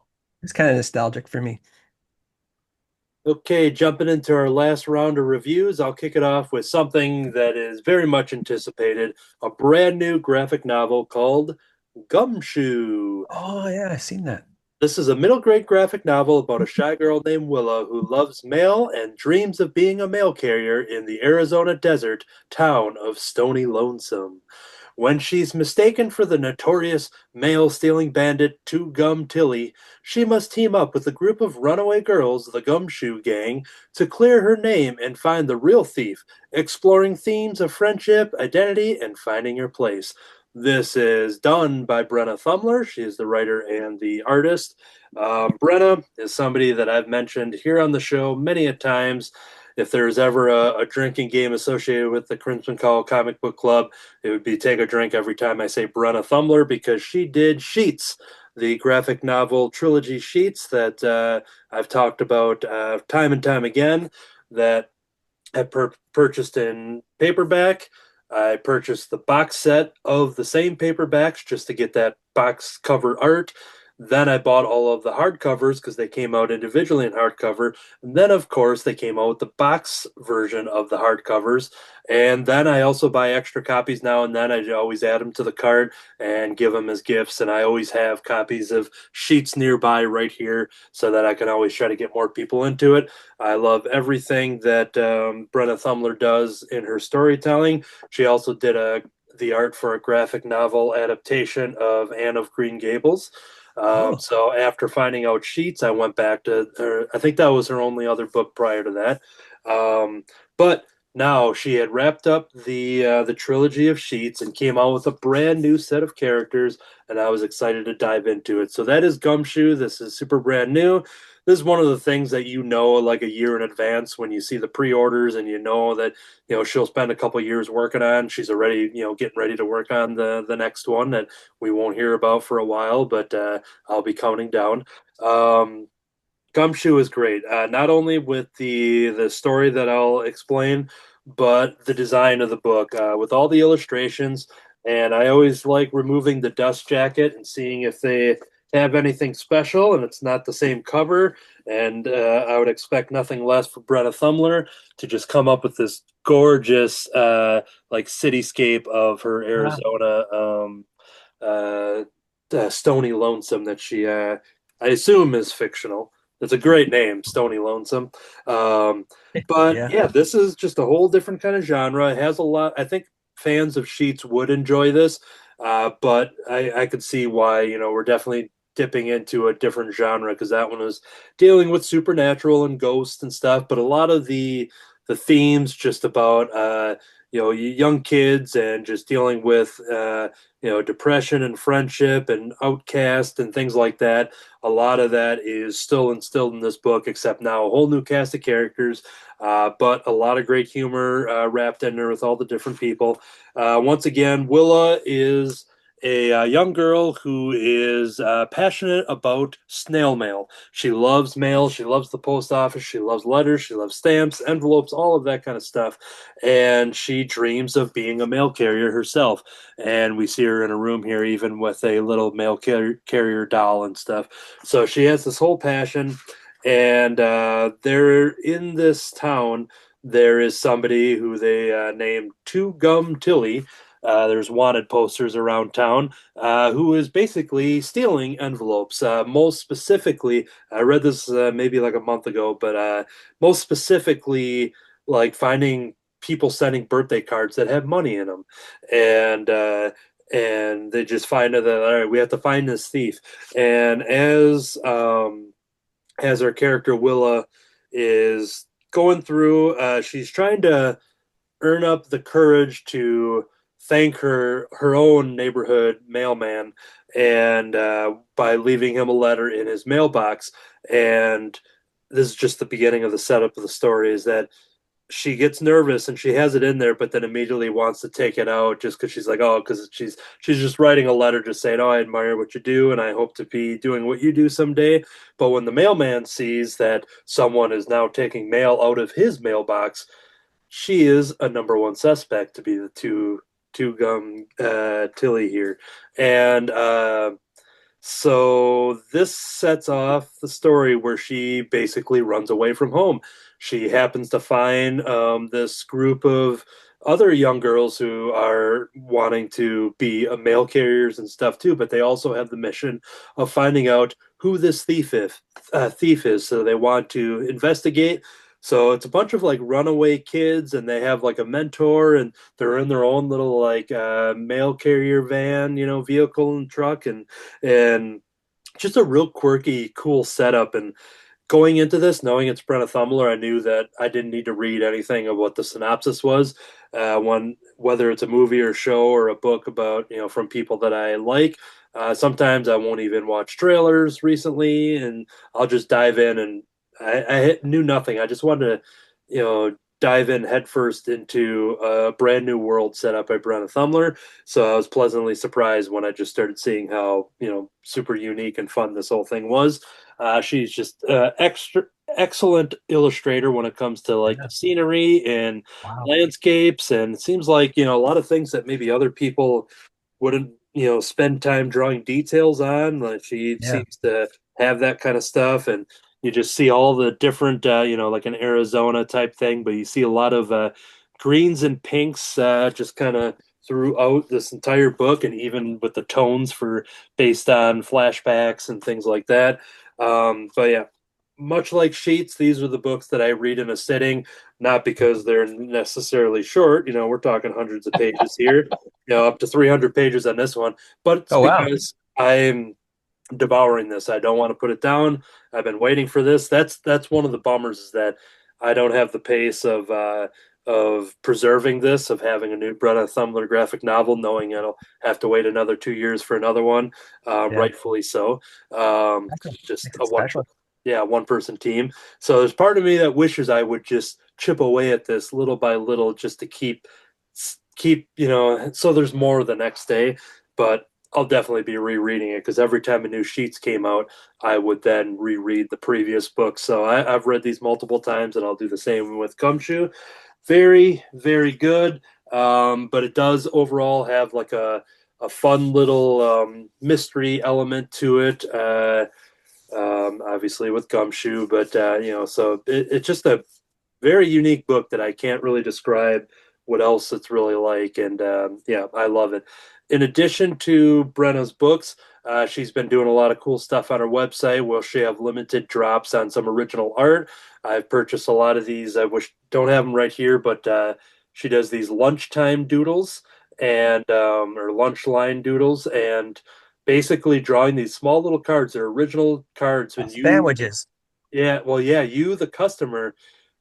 It's kind of nostalgic for me. Okay, jumping into our last round of reviews, I'll kick it off with something that is very much anticipated, a brand new graphic novel called Gumshoe. Oh yeah, I've seen that. This is a middle grade graphic novel about a shy girl named Willow who loves mail and dreams of being a mail carrier in the Arizona desert town of Stony Lonesome. When she's mistaken for the notorious mail stealing bandit Two Gum Tilly, she must team up with a group of runaway girls, the Gumshoe Gang, to clear her name and find the real thief, exploring themes of friendship, identity, and finding your place. This is done by Brenna Thumler. She is the writer and the artist. Brenna is somebody that I've mentioned here on the show many a times. If there's ever a drinking game associated with the Crimson Cowl Comic Book Club, it would be take a drink every time I say Brenna Thumler because she did Sheets, the graphic novel trilogy Sheets that I've talked about time and time again, that I purchased in paperback. I purchased the box set of the same paperbacks just to get that box cover art. Then I bought all of the hardcovers because they came out individually in hardcover. And then, of course, they came out with the box version of the hardcovers. And then I also buy extra copies now and then. I always add them to the cart and give them as gifts. And I always have copies of Sheets nearby right here so that I can always try to get more people into it. I love everything that Brenna Thumler does in her storytelling. She also did the art for a graphic novel adaptation of Anne of Green Gables. Oh, So after finding out Sheets, I went back to her. I think that was her only other book prior to that. But now she had wrapped up the trilogy of Sheets and came out with a brand new set of characters, and I was excited to dive into it. So that is Gumshoe. This is super brand new. This is one of the things that you know like a year in advance when you see the pre-orders and you know that she'll spend a couple years working on. She's already getting ready to work on the next one that we won't hear about for a while, but I'll be counting down. Um, Gumshoe is great, not only with the story that I'll explain, but the design of the book with all the illustrations. And I always like removing the dust jacket and seeing if they have anything special, and it's not the same cover. And I would expect nothing less for Brenna Thumler to just come up with this gorgeous like cityscape of her wow. Arizona uh, Stony Lonesome that she I assume is fictional. It's a great name, Stony Lonesome. Um, but Yeah. yeah, this is just a whole different kind of genre. It has a lot. I think fans of Sheets would enjoy this, but I could see why. We're definitely dipping into a different genre because that one was dealing with supernatural and ghosts and stuff. But a lot of the themes just about young kids and just dealing with depression and friendship and outcast and things like that. A lot of that is still instilled in this book, except now a whole new cast of characters, but a lot of great humor wrapped in there with all the different people. Once again, Willa is a young girl who is passionate about snail mail. She loves mail. She loves the post office. She loves letters. She loves stamps, envelopes, all of that kind of stuff. And she dreams of being a mail carrier herself. And we see her in a room here, even with a little mail carrier doll and stuff. So she has this whole passion. And there in this town, there is somebody who they named Two Gum Tilly. There's wanted posters around town who is basically stealing envelopes. Most specifically, I read this maybe like a month ago, but most specifically, like finding people sending birthday cards that have money in them, and they just find that all right, we have to find this thief. And as our character Willa is going through, she's trying to earn up the courage to thank her own neighborhood mailman, and by leaving him a letter in his mailbox. And this is just the beginning of the setup of the story, is that she gets nervous and she has it in there, but then immediately wants to take it out just because she's like, oh, because she's just writing a letter just saying, oh, I admire what you do and I hope to be doing what you do someday. But when the mailman sees that someone is now taking mail out of his mailbox, she is a number one suspect to be the two gum Tilly here, and so this sets off the story where she basically runs away from home. She happens to find this group of other young girls who are wanting to be mail carriers and stuff too, but they also have the mission of finding out who this thief is. So they want to investigate. So it's a bunch of like runaway kids, and they have like a mentor, and they're in their own little like mail carrier van, vehicle and truck, and just a real quirky, cool setup. And going into this, knowing it's Brenna Thumbler, I knew that I didn't need to read anything of what the synopsis was. Whether it's a movie or show or a book about, from people that I like. Sometimes I won't even watch trailers recently, and I'll just dive in. And I knew nothing. I just wanted to, dive in headfirst into a brand new world set up by Brenna Thumbler. So I was pleasantly surprised when I just started seeing how, super unique and fun this whole thing was. She's just excellent illustrator when it comes to like the scenery and landscapes. And it seems like, a lot of things that maybe other people wouldn't, spend time drawing details on. Like she seems to have that kind of stuff. And you just see all the different, like an Arizona type thing, but you see a lot of greens and pinks just kind of throughout this entire book, and even with the tones for based on flashbacks and things like that. But yeah, much like Sheets, these are the books that I read in a sitting, not because they're necessarily short. We're talking hundreds of pages here, up to 300 pages on this one, but it's because I'm devouring this. I don't want to put it down. I've been waiting for this. That's one of the bummers, is that I don't have the pace of preserving this, of having a new Brenna Thumbler graphic novel, knowing I'll have to wait another 2 years for another one. Rightfully so. Just a one person team. So there's part of me that wishes I would just chip away at this little by little, just to keep so there's more the next day. But I'll definitely be rereading it, because every time a new Sheets came out, I would then reread the previous book. So I've read these multiple times, and I'll do the same with Gumshoe. Very, very good. But it does overall have like a fun little mystery element to it. Obviously with Gumshoe, but so it's just a very unique book that I can't really describe what else it's really like. And I love it. In addition to Brenna's books, she's been doing a lot of cool stuff on her website. Where she have limited drops on some original art. I've purchased a lot of these. I don't have them right here, but she does these lunchtime doodles and or lunch line doodles, and basically drawing these small little cards. They're original cards. When Sandwiches. You, the customer,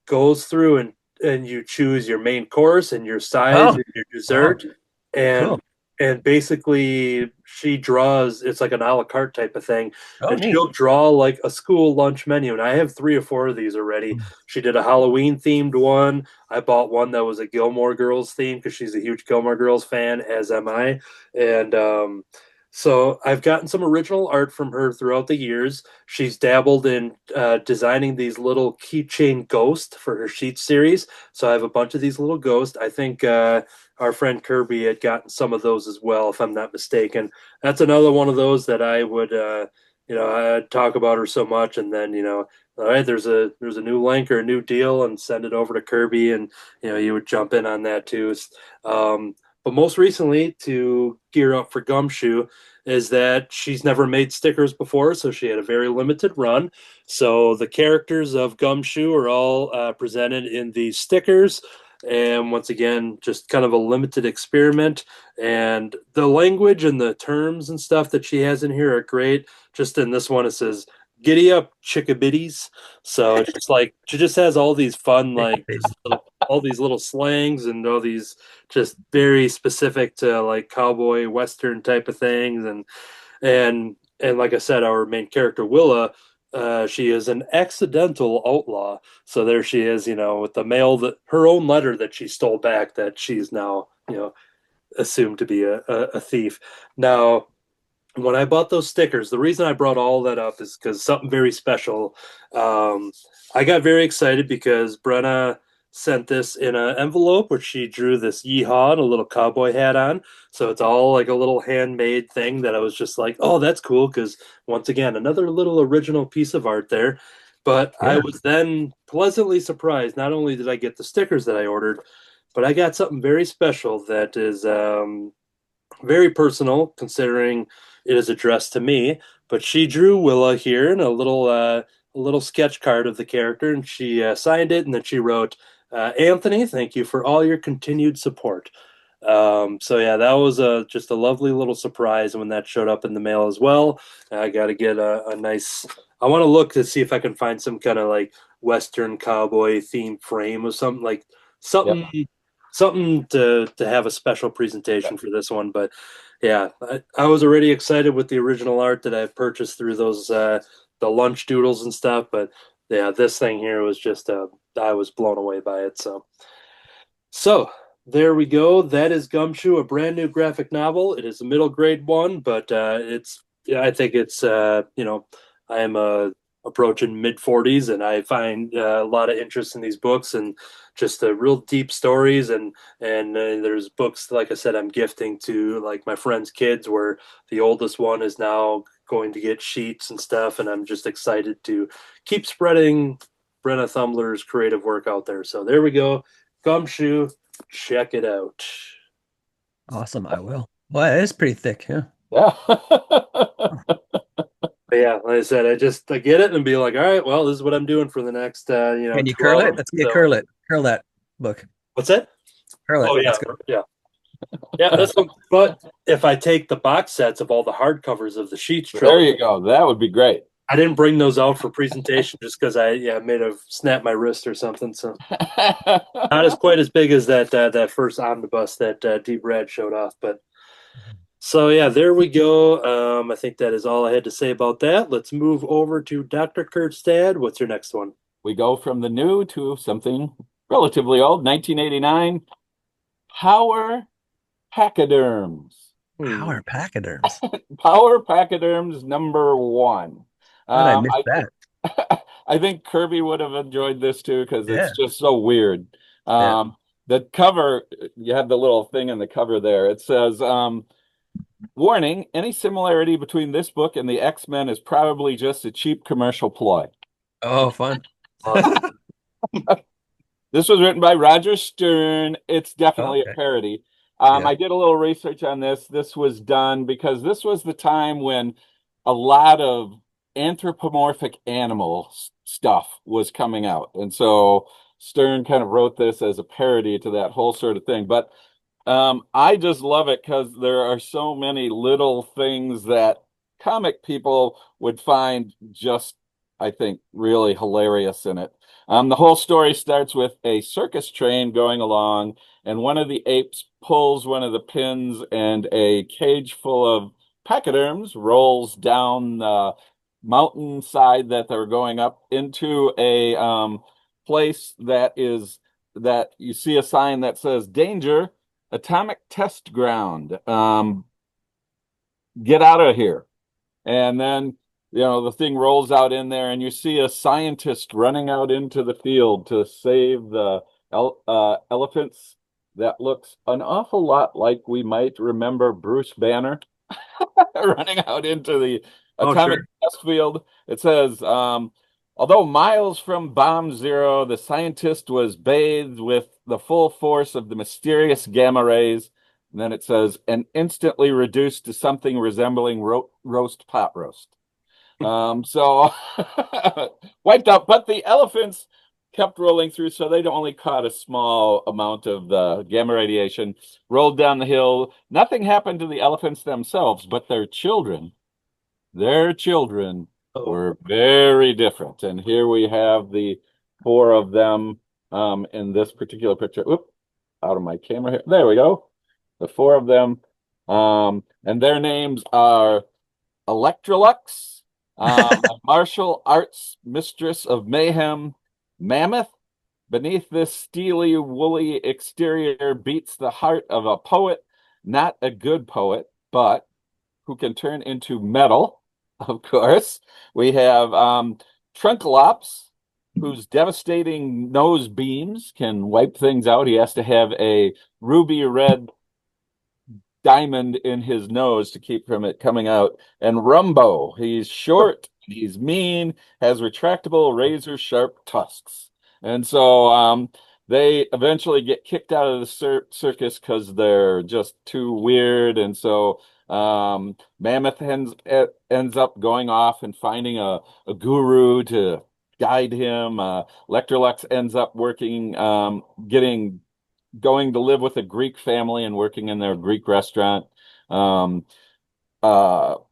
goes through and you choose your main course and your size and your dessert. And cool. And basically she draws, it's like an a la carte type of thing. And neat. She'll draw like a school lunch menu. And I have 3 or 4 of these already. She did a Halloween themed one. I bought one that was a Gilmore Girls theme, because she's a huge Gilmore Girls fan, as am I. And so I've gotten some original art from her throughout the years. She's dabbled in designing these little keychain ghosts for her Sheets series. So I have a bunch of these little ghosts. I think our friend Kirby had gotten some of those as well, if I'm not mistaken. That's another one of those that I would, I'd talk about her so much, and then, all right, there's a new link or a new deal, and send it over to Kirby, and you would jump in on that too. But most recently, to gear up for Gumshoe, is that she's never made stickers before, so she had a very limited run. So the characters of Gumshoe are all presented in these stickers. And once again, just kind of a limited experiment. And the language and the terms and stuff that she has in here are great. Just in this one, it says, "Giddy up, chickabiddies." So it's just like, she just has all these fun, like, all these little slangs and all these just very specific to like cowboy western type of things, and like I said, our main character Willa, she is an accidental outlaw. So there she is, with the mail, that her own letter that she stole back, that she's now assumed to be a thief. Now, when I bought those stickers, the reason I brought all that up is because something very special. Um, I got very excited because Brenna sent this in an envelope where she drew this yeehaw and a little cowboy hat on. So it's all like a little handmade thing that I was just like, oh, that's cool. Because once again, another little original piece of art there. But I Yeah. was then pleasantly surprised. Not only did I get the stickers that I ordered, but I got something very special that is very personal, considering it is addressed to me. But she drew Willa here in a little sketch card of the character, and she signed it, and then she wrote, "Anthony, thank you for all your continued support." So yeah, that was just a lovely little surprise when that showed up in the mail as well. I got to get a nice. I want to look to see if I can find some kind of like Western cowboy themed frame or something like Yep. something to have a special presentation for this one. But yeah, I was already excited with the original art that I purchased through those the lunch doodles and stuff. But yeah, this thing here was just I was blown away by it. So there we go. That is Gumshoe, a brand new graphic novel. It is a middle grade one, but I think it's I am approaching mid 40s, and I find a lot of interest in these books and just real deep stories, and there's books like I said I'm gifting to like my friends' kids, where the oldest one is now going to get sheets and stuff, and I'm just excited to keep spreading Brenna Thumbler's creative work out there. So there we go. Gumshoe, check it out. Awesome. I will. Well, it is pretty thick. Yeah. Yeah. But yeah, like I said, I get it and be like, all right, well, this is what I'm doing for the next Can you 2 curl it? hours. Let's get So, curl it. Curl that book. what's that? Curl it. Oh yeah, Let's go. yeah, yeah. But if I take the box sets of all the hardcovers of the Sheets There trilogy, you go. That would be great. I didn't bring those out for presentation just because I may have snapped my wrist or something. So not as quite as big as that first omnibus that Deep Red showed off, but. So yeah, there we go. I think that is all I had to say about that. Let's move over to Dr. Kurtstad. What's your next one? We go from the new to something relatively old, 1989, Power Pachyderms. Power Pachyderms. Power Pachyderms #1. How did I miss that? I think Kirby would have enjoyed this too because Yeah. it's just so weird. Yeah. The cover, you have the little thing in the cover there. It says, warning, any similarity between this book and the X-Men is probably just a cheap commercial ploy. Oh, fun. This was written by Roger Stern. It's definitely Okay. a parody. Yeah. I did a little research on this. This was done because this was the time when a lot of anthropomorphic animal stuff was coming out. And so Stern kind of wrote this as a parody to that whole sort of thing. But I just love it because there are so many little things that comic people would find just, I think, really hilarious in it. The whole story starts with a circus train going along, and one of the apes pulls one of the pins, and a cage full of pachyderms rolls down the mountainside that they're going up into a place that you see a sign that says "Danger, Atomic Test Ground. Get out of here." And then the thing rolls out in there, and you see a scientist running out into the field to save the elephants. That looks an awful lot like we might remember Bruce Banner running out into the atomic test field. It says, although miles from bomb zero, the scientist was bathed with the full force of the mysterious gamma rays. And then it says, and instantly reduced to something resembling roast pot roast. So wiped out, but the elephants kept rolling through, so they'd only caught a small amount of the gamma radiation, rolled down the hill. Nothing happened to the elephants themselves, but their children were very different. And here we have the 4 of them in this particular picture. Oop, out of my camera here. There we go. The four of them. And their names are Electrolux, a martial arts mistress of mayhem, Mammoth. Beneath this steely, woolly exterior beats the heart of a poet, not a good poet, but who can turn into metal, of course. We have Trunkelops, whose devastating nose beams can wipe things out. He has to have a ruby red diamond in his nose to keep from it coming out. And Rumbo, he's short, he's mean, has retractable razor sharp tusks. And so they eventually get kicked out of the circus because they're just too weird. And so Mammoth ends up going off and finding a guru to guide him. Electrolux ends up working, going to live with a Greek family and working in their Greek restaurant. Trunklops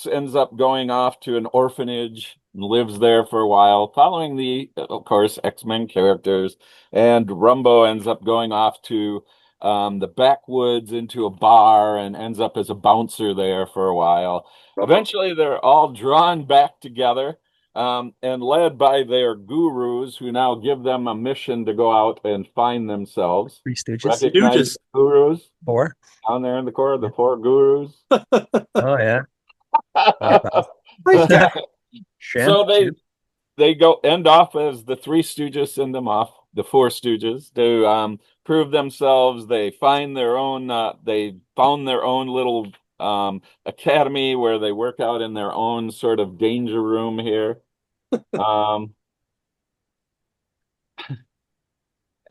ends up going off to an orphanage and lives there for a while, following the, of course, X-Men characters. And Rumbo ends up going off to the backwoods into a bar and ends up as a bouncer there for a while. Eventually, they're all drawn back together and led by their gurus, who now give them a mission to go out and find themselves. Three Stooges. Recognize the gurus? Four. Down there in the corner, the four gurus. Oh, yeah. So they go end off as the Three Stooges, send them off, the Four Stooges, to prove themselves. They find their own, they found their own little academy where they work out in their own sort of danger room here.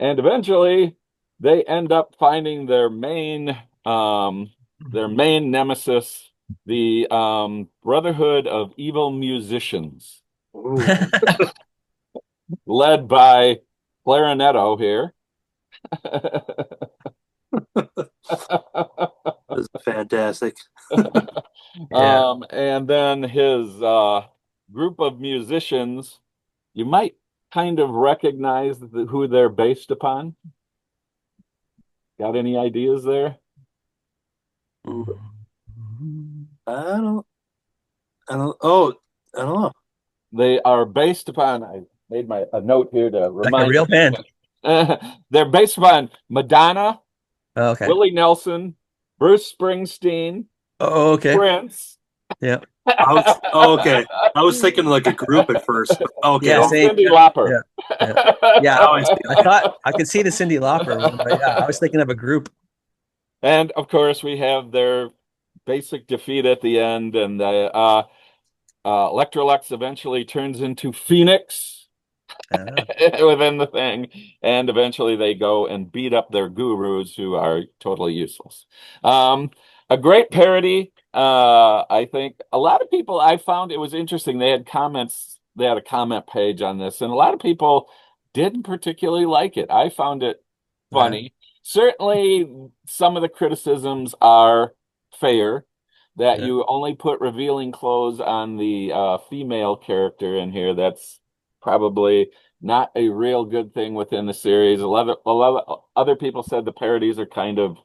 And eventually they end up finding their main nemesis, the Brotherhood of Evil Musicians, led by Clarinetto here. This is fantastic. And then his group of musicians, you might kind of recognize who they're based upon. Got any ideas there? I don't know. They are based upon, I made a note here to remind like a real band. They're based upon Madonna, okay. Willie Nelson, Bruce Springsteen, okay. Prince. Yeah. Okay. I was thinking like a group at first. Okay. Yeah, Cyndi Lauper. Yeah. I thought I could see the Cyndi Lauper one, but yeah, I was thinking of a group. And of course, we have their basic defeat at the end, and Electrolux eventually turns into Phoenix within the thing, and eventually they go and beat up their gurus, who are totally useless. A great parody. I think a lot of people, I found it was interesting. They had comments. They had a comment page on this, and a lot of people didn't particularly like it. I found it funny. Certainly, some of the criticisms are fair, that you only put revealing clothes on the female character in here. That's probably not a real good thing within the series. A lot of other people said the parodies are kind of,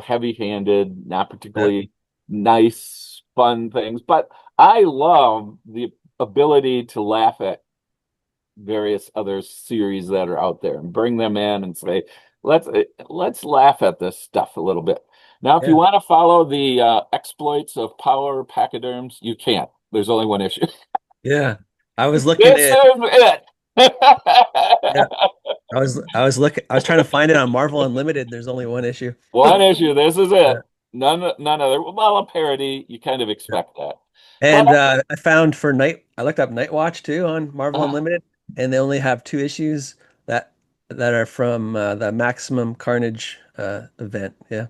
heavy-handed, not particularly nice, fun things. But I love the ability to laugh at various other series that are out there and bring them in and say, let's laugh at this stuff a little bit. Now, if you want to follow the exploits of Power Pachyderms, you can't. There's only one issue. Yeah, I was looking at it. Yeah. I was trying to find it on Marvel Unlimited. There's only one issue. One issue. This is it. Yeah. None other. Well, a parody. You kind of expect that. And I found I looked up Nightwatch too on Marvel Unlimited, and they only have 2 issues that are from the Maximum Carnage event. Yeah.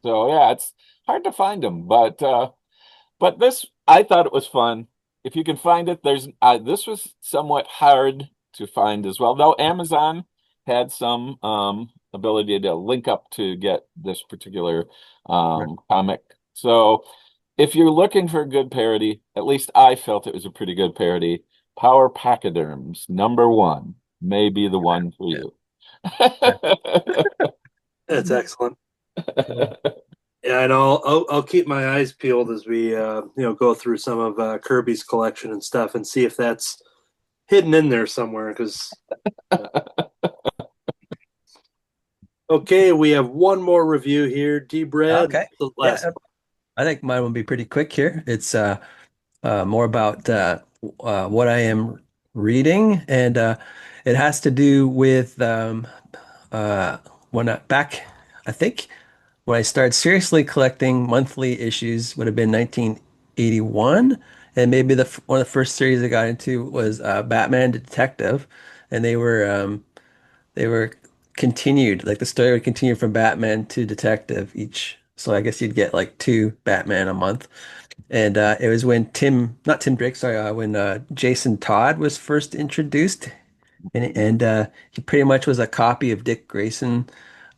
So yeah, it's hard to find them, but this, I thought it was fun. If you can find it, this was somewhat hard to find as well, though Amazon had some ability to link up to get this particular comic. So if you're looking for a good parody, at least I felt it was a pretty good parody. Power Pachyderms, #1, may be the one for you. That's excellent. Yeah, and I'll keep my eyes peeled as we go through some of Kirby's collection and stuff and see if that's hidden in there somewhere. Because okay, we have one more review here. D. Brad, Okay. the last. Yeah, I think mine will be pretty quick here. It's more about what I am reading, and it has to do with uh, back, I think, when I started seriously collecting monthly issues would have been 1981, and maybe one of the first series I got into was Batman Detective, and they were continued, like the story would continue from Batman to Detective each. So I guess you'd get like two Batman a month. And it was when not Tim Drake, sorry, when Jason Todd was first introduced, and he pretty much was a copy of Dick Grayson.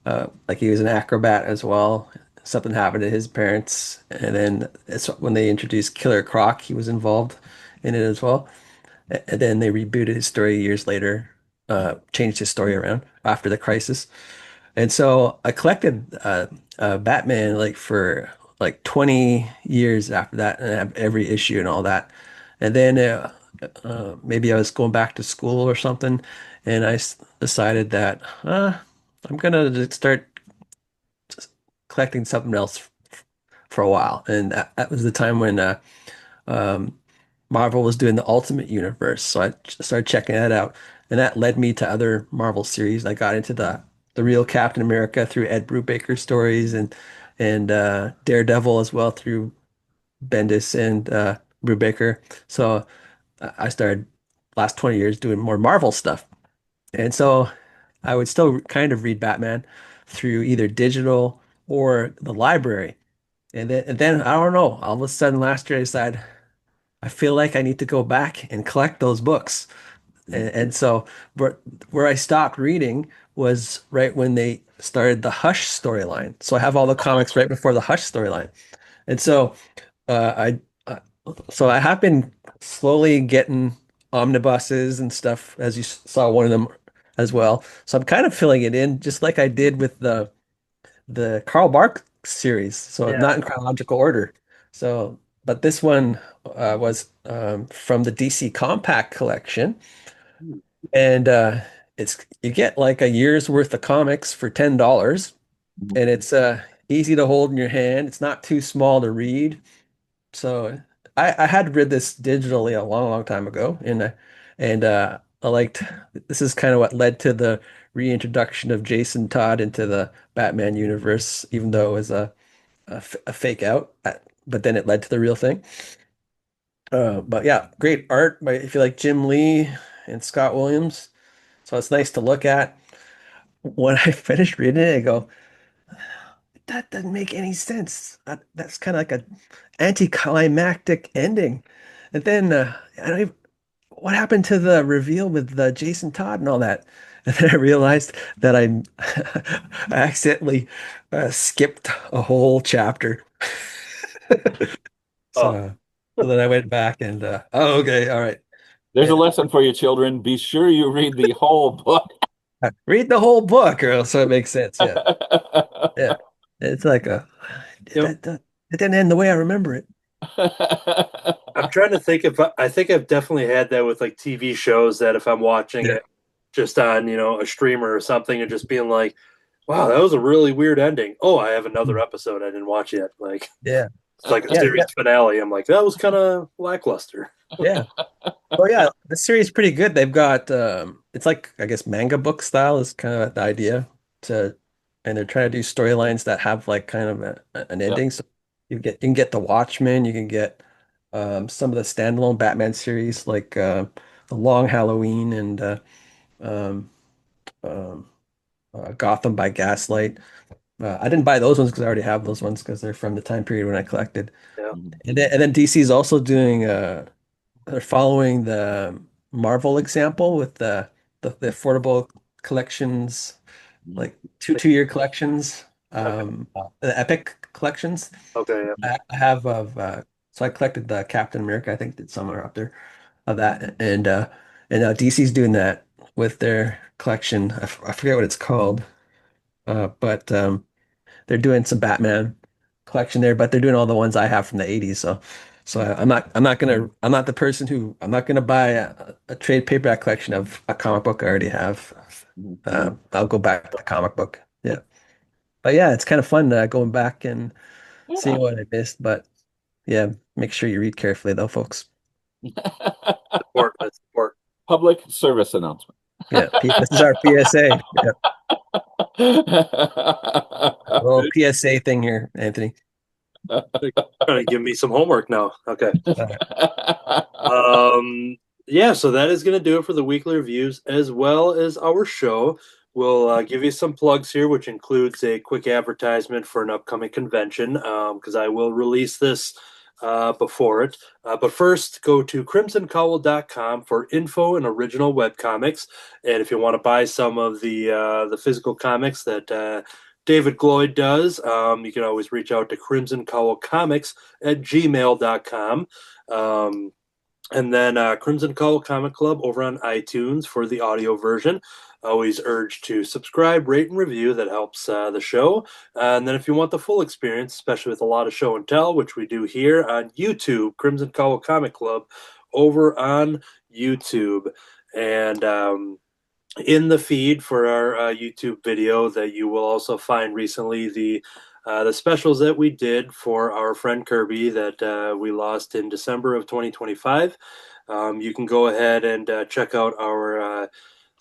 Like he was an acrobat as well. Something happened to his parents, and then it's when they introduced Killer Croc, he was involved in it as well. And then they rebooted his story years later, changed his story around after the crisis. And so I collected Batman like for like 20 years after that, and I have every issue and all that. And then maybe I was going back to school or something, and decided that I'm gonna just start collecting something else for a while. And that was the time when um, Marvel was doing the Ultimate Universe. So I started checking that out. And that led me to other Marvel series. I got into the real Captain America through Ed Brubaker stories, and Daredevil as well through Bendis and Brubaker. So I started last 20 years doing more Marvel stuff. And so I would still kind of read Batman through either digital or the library. And then I don't know, all of a sudden last year I decided I feel like I need to go back and collect those books. And so where I stopped reading was right when they started the Hush storyline. So I have all the comics right before the Hush storyline. And so I so I have been slowly getting omnibuses and stuff, as you saw one of them as well. So I'm kind of filling it in just like I did with the Carl Bark series, so Yeah. not in chronological order. So, but this one was from the DC Compact collection, and it's you get like a year's worth of comics for $10, and it's easy to hold in your hand. It's not too small to read. So I had read this digitally a long, long time ago, and I liked this is kind of what led to the reintroduction of Jason Todd into the Batman universe, even though it was a fake out, but then it led to the real thing. But yeah, great art by if you like Jim Lee and Scott Williams. So it's nice to look at. When I finished reading it, I go, that doesn't make any sense. That's kind of like a anticlimactic ending. And then I don't even, what happened to the reveal with Jason Todd and all that? And then I realized that I accidentally skipped a whole chapter. Oh, So, so then I went back and oh, okay, all right. There's Yeah. a lesson for you, children. Be sure you read the whole book. Read the whole book, or else so it makes sense. Yeah, yeah. It's like yep. it didn't end the way I remember it. I'm trying to think if I think I've definitely had that with like TV shows that if I'm watching Yeah, it just on, a streamer or something and just being like, wow, that was a really weird ending. Oh, I have another episode I didn't watch yet. Like yeah, it's like a yeah, series finale. I'm like, that was kind of lackluster. yeah. Oh yeah, the series is pretty good. They've got it's like I guess manga book style is kind of the idea to, and they're trying to do storylines that have like kind of an Yep. ending. So you can get the Watchmen, you can get some of the standalone Batman series like the Long Halloween and um, um, Gotham by Gaslight. I didn't buy those ones because I already have those ones because they're from the time period when I collected. Yeah. And then DC is also doing they're following the Marvel example with the affordable collections, like two-year collections, Okay. the Epic collections. Okay. Yeah. I have of so I collected the Captain America. I think that some are up there. of that, and now DC's doing that with their collection. I forget what it's called, but they're doing some Batman collection there, but they're doing all the ones I have from the 80s. I'm not the person who I'm not gonna buy a trade paperback collection of a comic book I already have. I'll go back to the comic book. Yeah, but yeah, it's kind of fun going back and seeing Yeah. what I missed. But yeah, make sure you read carefully though, folks. Support, let's support. Public service announcement. Yeah, this is our PSA. Yeah, little PSA thing here, Anthony. Trying to give me some homework now. Okay. All Yeah, so that is going to do it for the weekly reviews as well as our show. We'll give you some plugs here, which includes a quick advertisement for an upcoming convention, because I will release this before it. But first, go to crimsoncowl.com for info and original webcomics. And if you want to buy some of the physical comics that David Gloyd does, you can always reach out to crimsoncowlcomics at gmail.com. And then Crimson Cowl Comic Club over on iTunes for the audio version. Always urge to subscribe, rate, and review. That helps the show. And then if you want the full experience, especially with a lot of show and tell, which we do here on YouTube, Crimson Cowl Comic Club over on YouTube. And in the feed for our YouTube video that you will also find recently the specials that we did for our friend Kirby that we lost in December of 2025. You can go ahead and check out our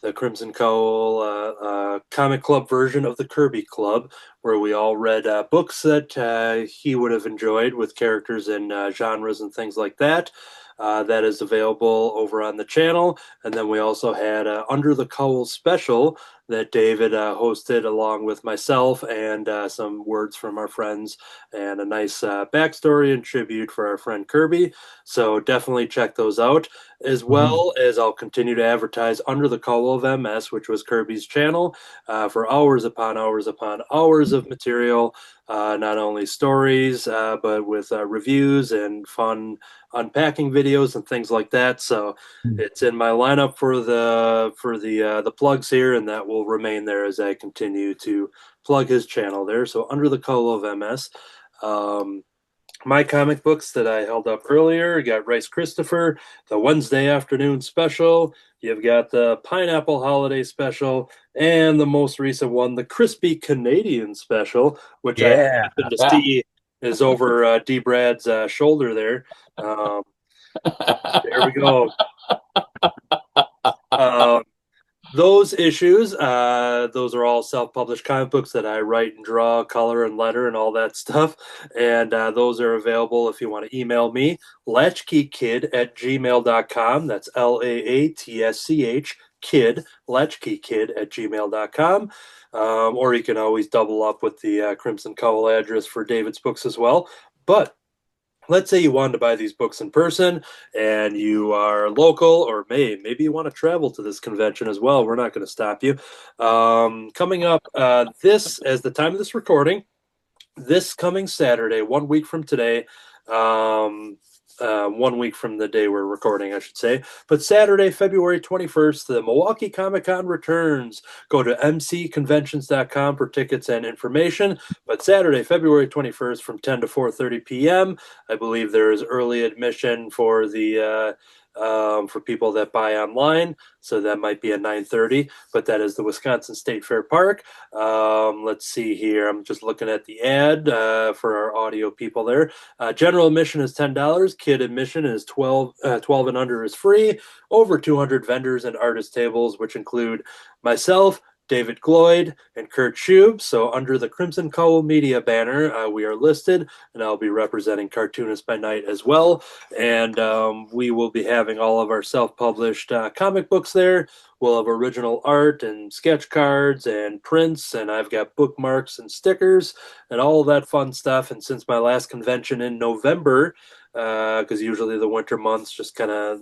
the Crimson Cowl Comic Club version of the Kirby Club, where we all read books that he would have enjoyed with characters and genres and things like that. That is available over on the channel. And then we also had Under the Cowl special that David hosted along with myself and some words from our friends and a nice backstory and tribute for our friend Kirby. So definitely check those out, as well as I'll continue to advertise Under the Cowl of MS, which was Kirby's channel, for hours upon hours upon hours of material, not only stories, but with reviews and fun unpacking videos and things like that. So it's in my lineup for the plugs here, and that will remain there as I continue to plug his channel there. So Under the Cowl of MS. My comic books that I held up earlier, you got Rice Christopher, the Wednesday afternoon special. You've got the Pineapple Holiday special, and the most recent one, the Crispy Canadian special, which I Yeah. happen to see is over D. Brad's shoulder there. There we go. Those issues, those are all self-published comic books that I write and draw, color and letter and all that stuff. And those are available if you want to email me, latchkeykid@gmail.com. That's LAATSCH kid, latchkeykid@gmail.com. Or you can always double up with the Crimson Cowl address for David's books as well. But let's say you wanted to buy these books in person and you are local, or maybe you want to travel to this convention as well. We're not going to stop you. Coming up this, as the time of this recording, this coming Saturday, 1 week from today, 1 week from the day we're recording, I should say. But Saturday, February 21st, the Milwaukee Comic Con returns. Go to mcconventions.com for tickets and information. But Saturday, February 21st, from 10 to 4:30 p.m., I believe there is early admission for the for people that buy online. So that might be at 9:30, but that is the Wisconsin State Fair Park. Let's see here. I'm just looking at the ad for our audio people there. General admission is $10. Kid admission is 12 and under is free. Over 200 vendors and artist tables, which include myself, David Gloyd, and Kurt Schub. So under the Crimson Cowl Media banner, we are listed, and I'll be representing Cartoonist by Night as well. And we will be having all of our self-published comic books there. We'll have original art and sketch cards and prints, and I've got bookmarks and stickers and all of that fun stuff. And since my last convention in November, because usually the winter months just kind of,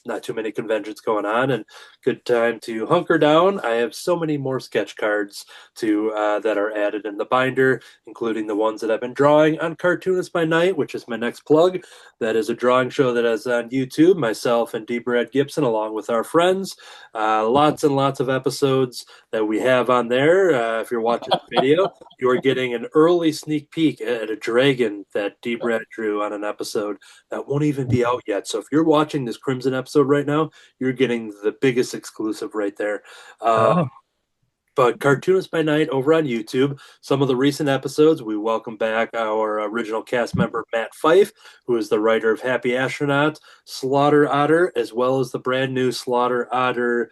not too many conventions going on, and good time to hunker down. I have so many more sketch cards that are added in the binder, including the ones that I've been drawing on Cartoonist by Night, which is my next plug. That is a drawing show that is on YouTube, myself and D. Brad Gibson, along with our friends. Lots and lots of episodes that we have on there. If you're watching the video, you are getting an early sneak peek at a dragon that D. Brad drew on an episode that won't even be out yet. So if you're watching this Crimson episode right now, you're getting the biggest exclusive right there. But Cartoonist by Night over on YouTube. Some of the recent episodes, we welcome back our original cast member, Matt Fife, who is the writer of Happy Astronaut, Slaughter Otter, as well as the brand new Slaughter Otter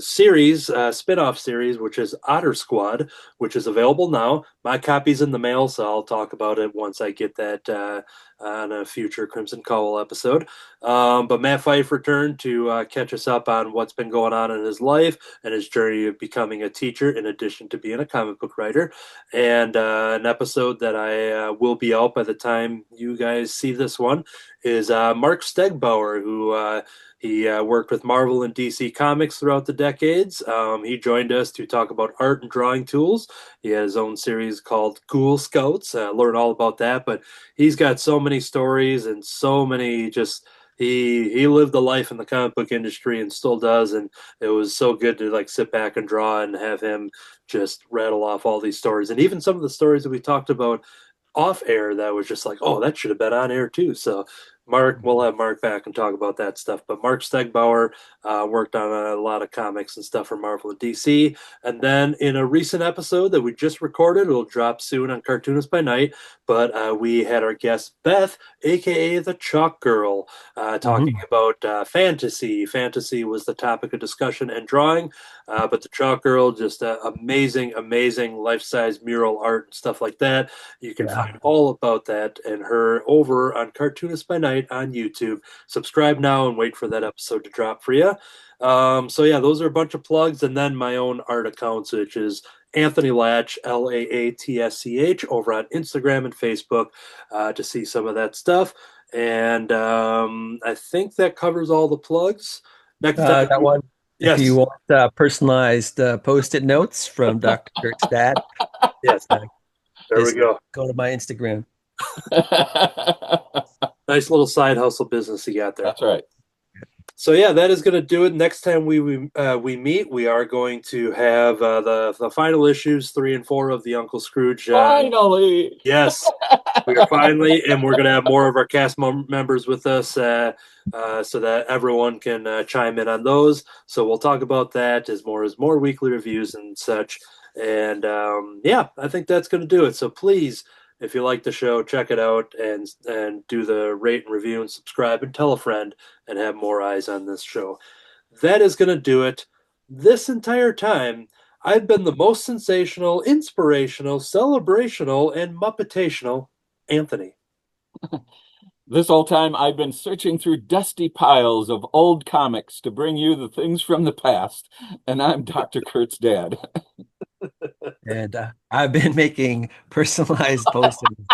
series, spin-off series, which is Otter Squad, which is available now. My copy's in the mail, so I'll talk about it once I get that on a future Crimson Cowl episode. But Matt Fife returned to catch us up on what's been going on in his life and his journey of becoming a teacher in addition to being a comic book writer. And an episode that I will be out by the time you guys see this one is Mark Stegbauer, who he worked with Marvel and DC Comics throughout the decades. He joined us to talk about art and drawing tools. He has his own series called Ghoul Scouts. Learn all about that. But he's got so many stories and so many just... He lived the life in the comic book industry and still does, and it was so good to sit back and draw and have him just rattle off all these stories. And even some of the stories that we talked about off air that was just like, oh, that should have been on air too. So we'll have Mark back and talk about that stuff. But Mark Stegbauer worked on a lot of comics and stuff for Marvel and DC. And then in a recent episode that we just recorded, it'll drop soon on Cartoonist by Night, but we had our guest Beth, aka the Chalk Girl, talking about fantasy. Fantasy was the topic of discussion and drawing, but the Chalk Girl, just amazing, amazing life-size mural art and stuff like that. You can find all about that and her over on Cartoonist by Night on YouTube. Subscribe now and wait for that episode to drop for you. So yeah, those are a bunch of plugs, and then my own art accounts, which is Anthony Laatsch, Laatsch, over on Instagram and Facebook to see some of that stuff. And I think that covers all the plugs. Next time, That one. yes. If you want personalized Post-it notes from Dr. Kurt's dad, Yes, there we go. Go to my Instagram. Nice little side hustle business you got there. That's right. So yeah, that is going to do it. Next time we meet, we are going to have the final issues 3 and 4 of the Uncle Scrooge. Finally, yes, we are finally, and we're going to have more of our cast members with us, so that everyone can chime in on those. So we'll talk about that as more weekly reviews and such. And yeah, I think that's going to do it. So please, if you like the show, check it out and do the rate and review and subscribe and tell a friend and have more eyes on this show. That is going to do it. This entire time, I've been the most sensational, inspirational, celebrational, and Muppetational Anthony. This whole time I've been searching through dusty piles of old comics to bring you the things from the past, and I'm Dr. Kurt's dad. And I've been making personalized posters.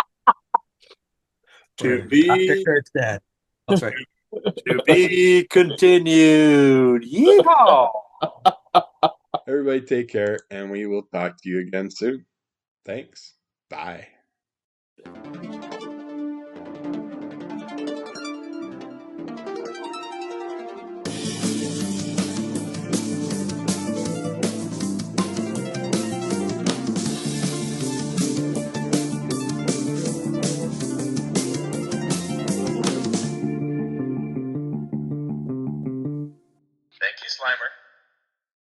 To be Dr. Kurt's dad. Oh, sorry. To be continued. Yeehaw! Everybody take care, and we will talk to you again soon. Thanks. Bye.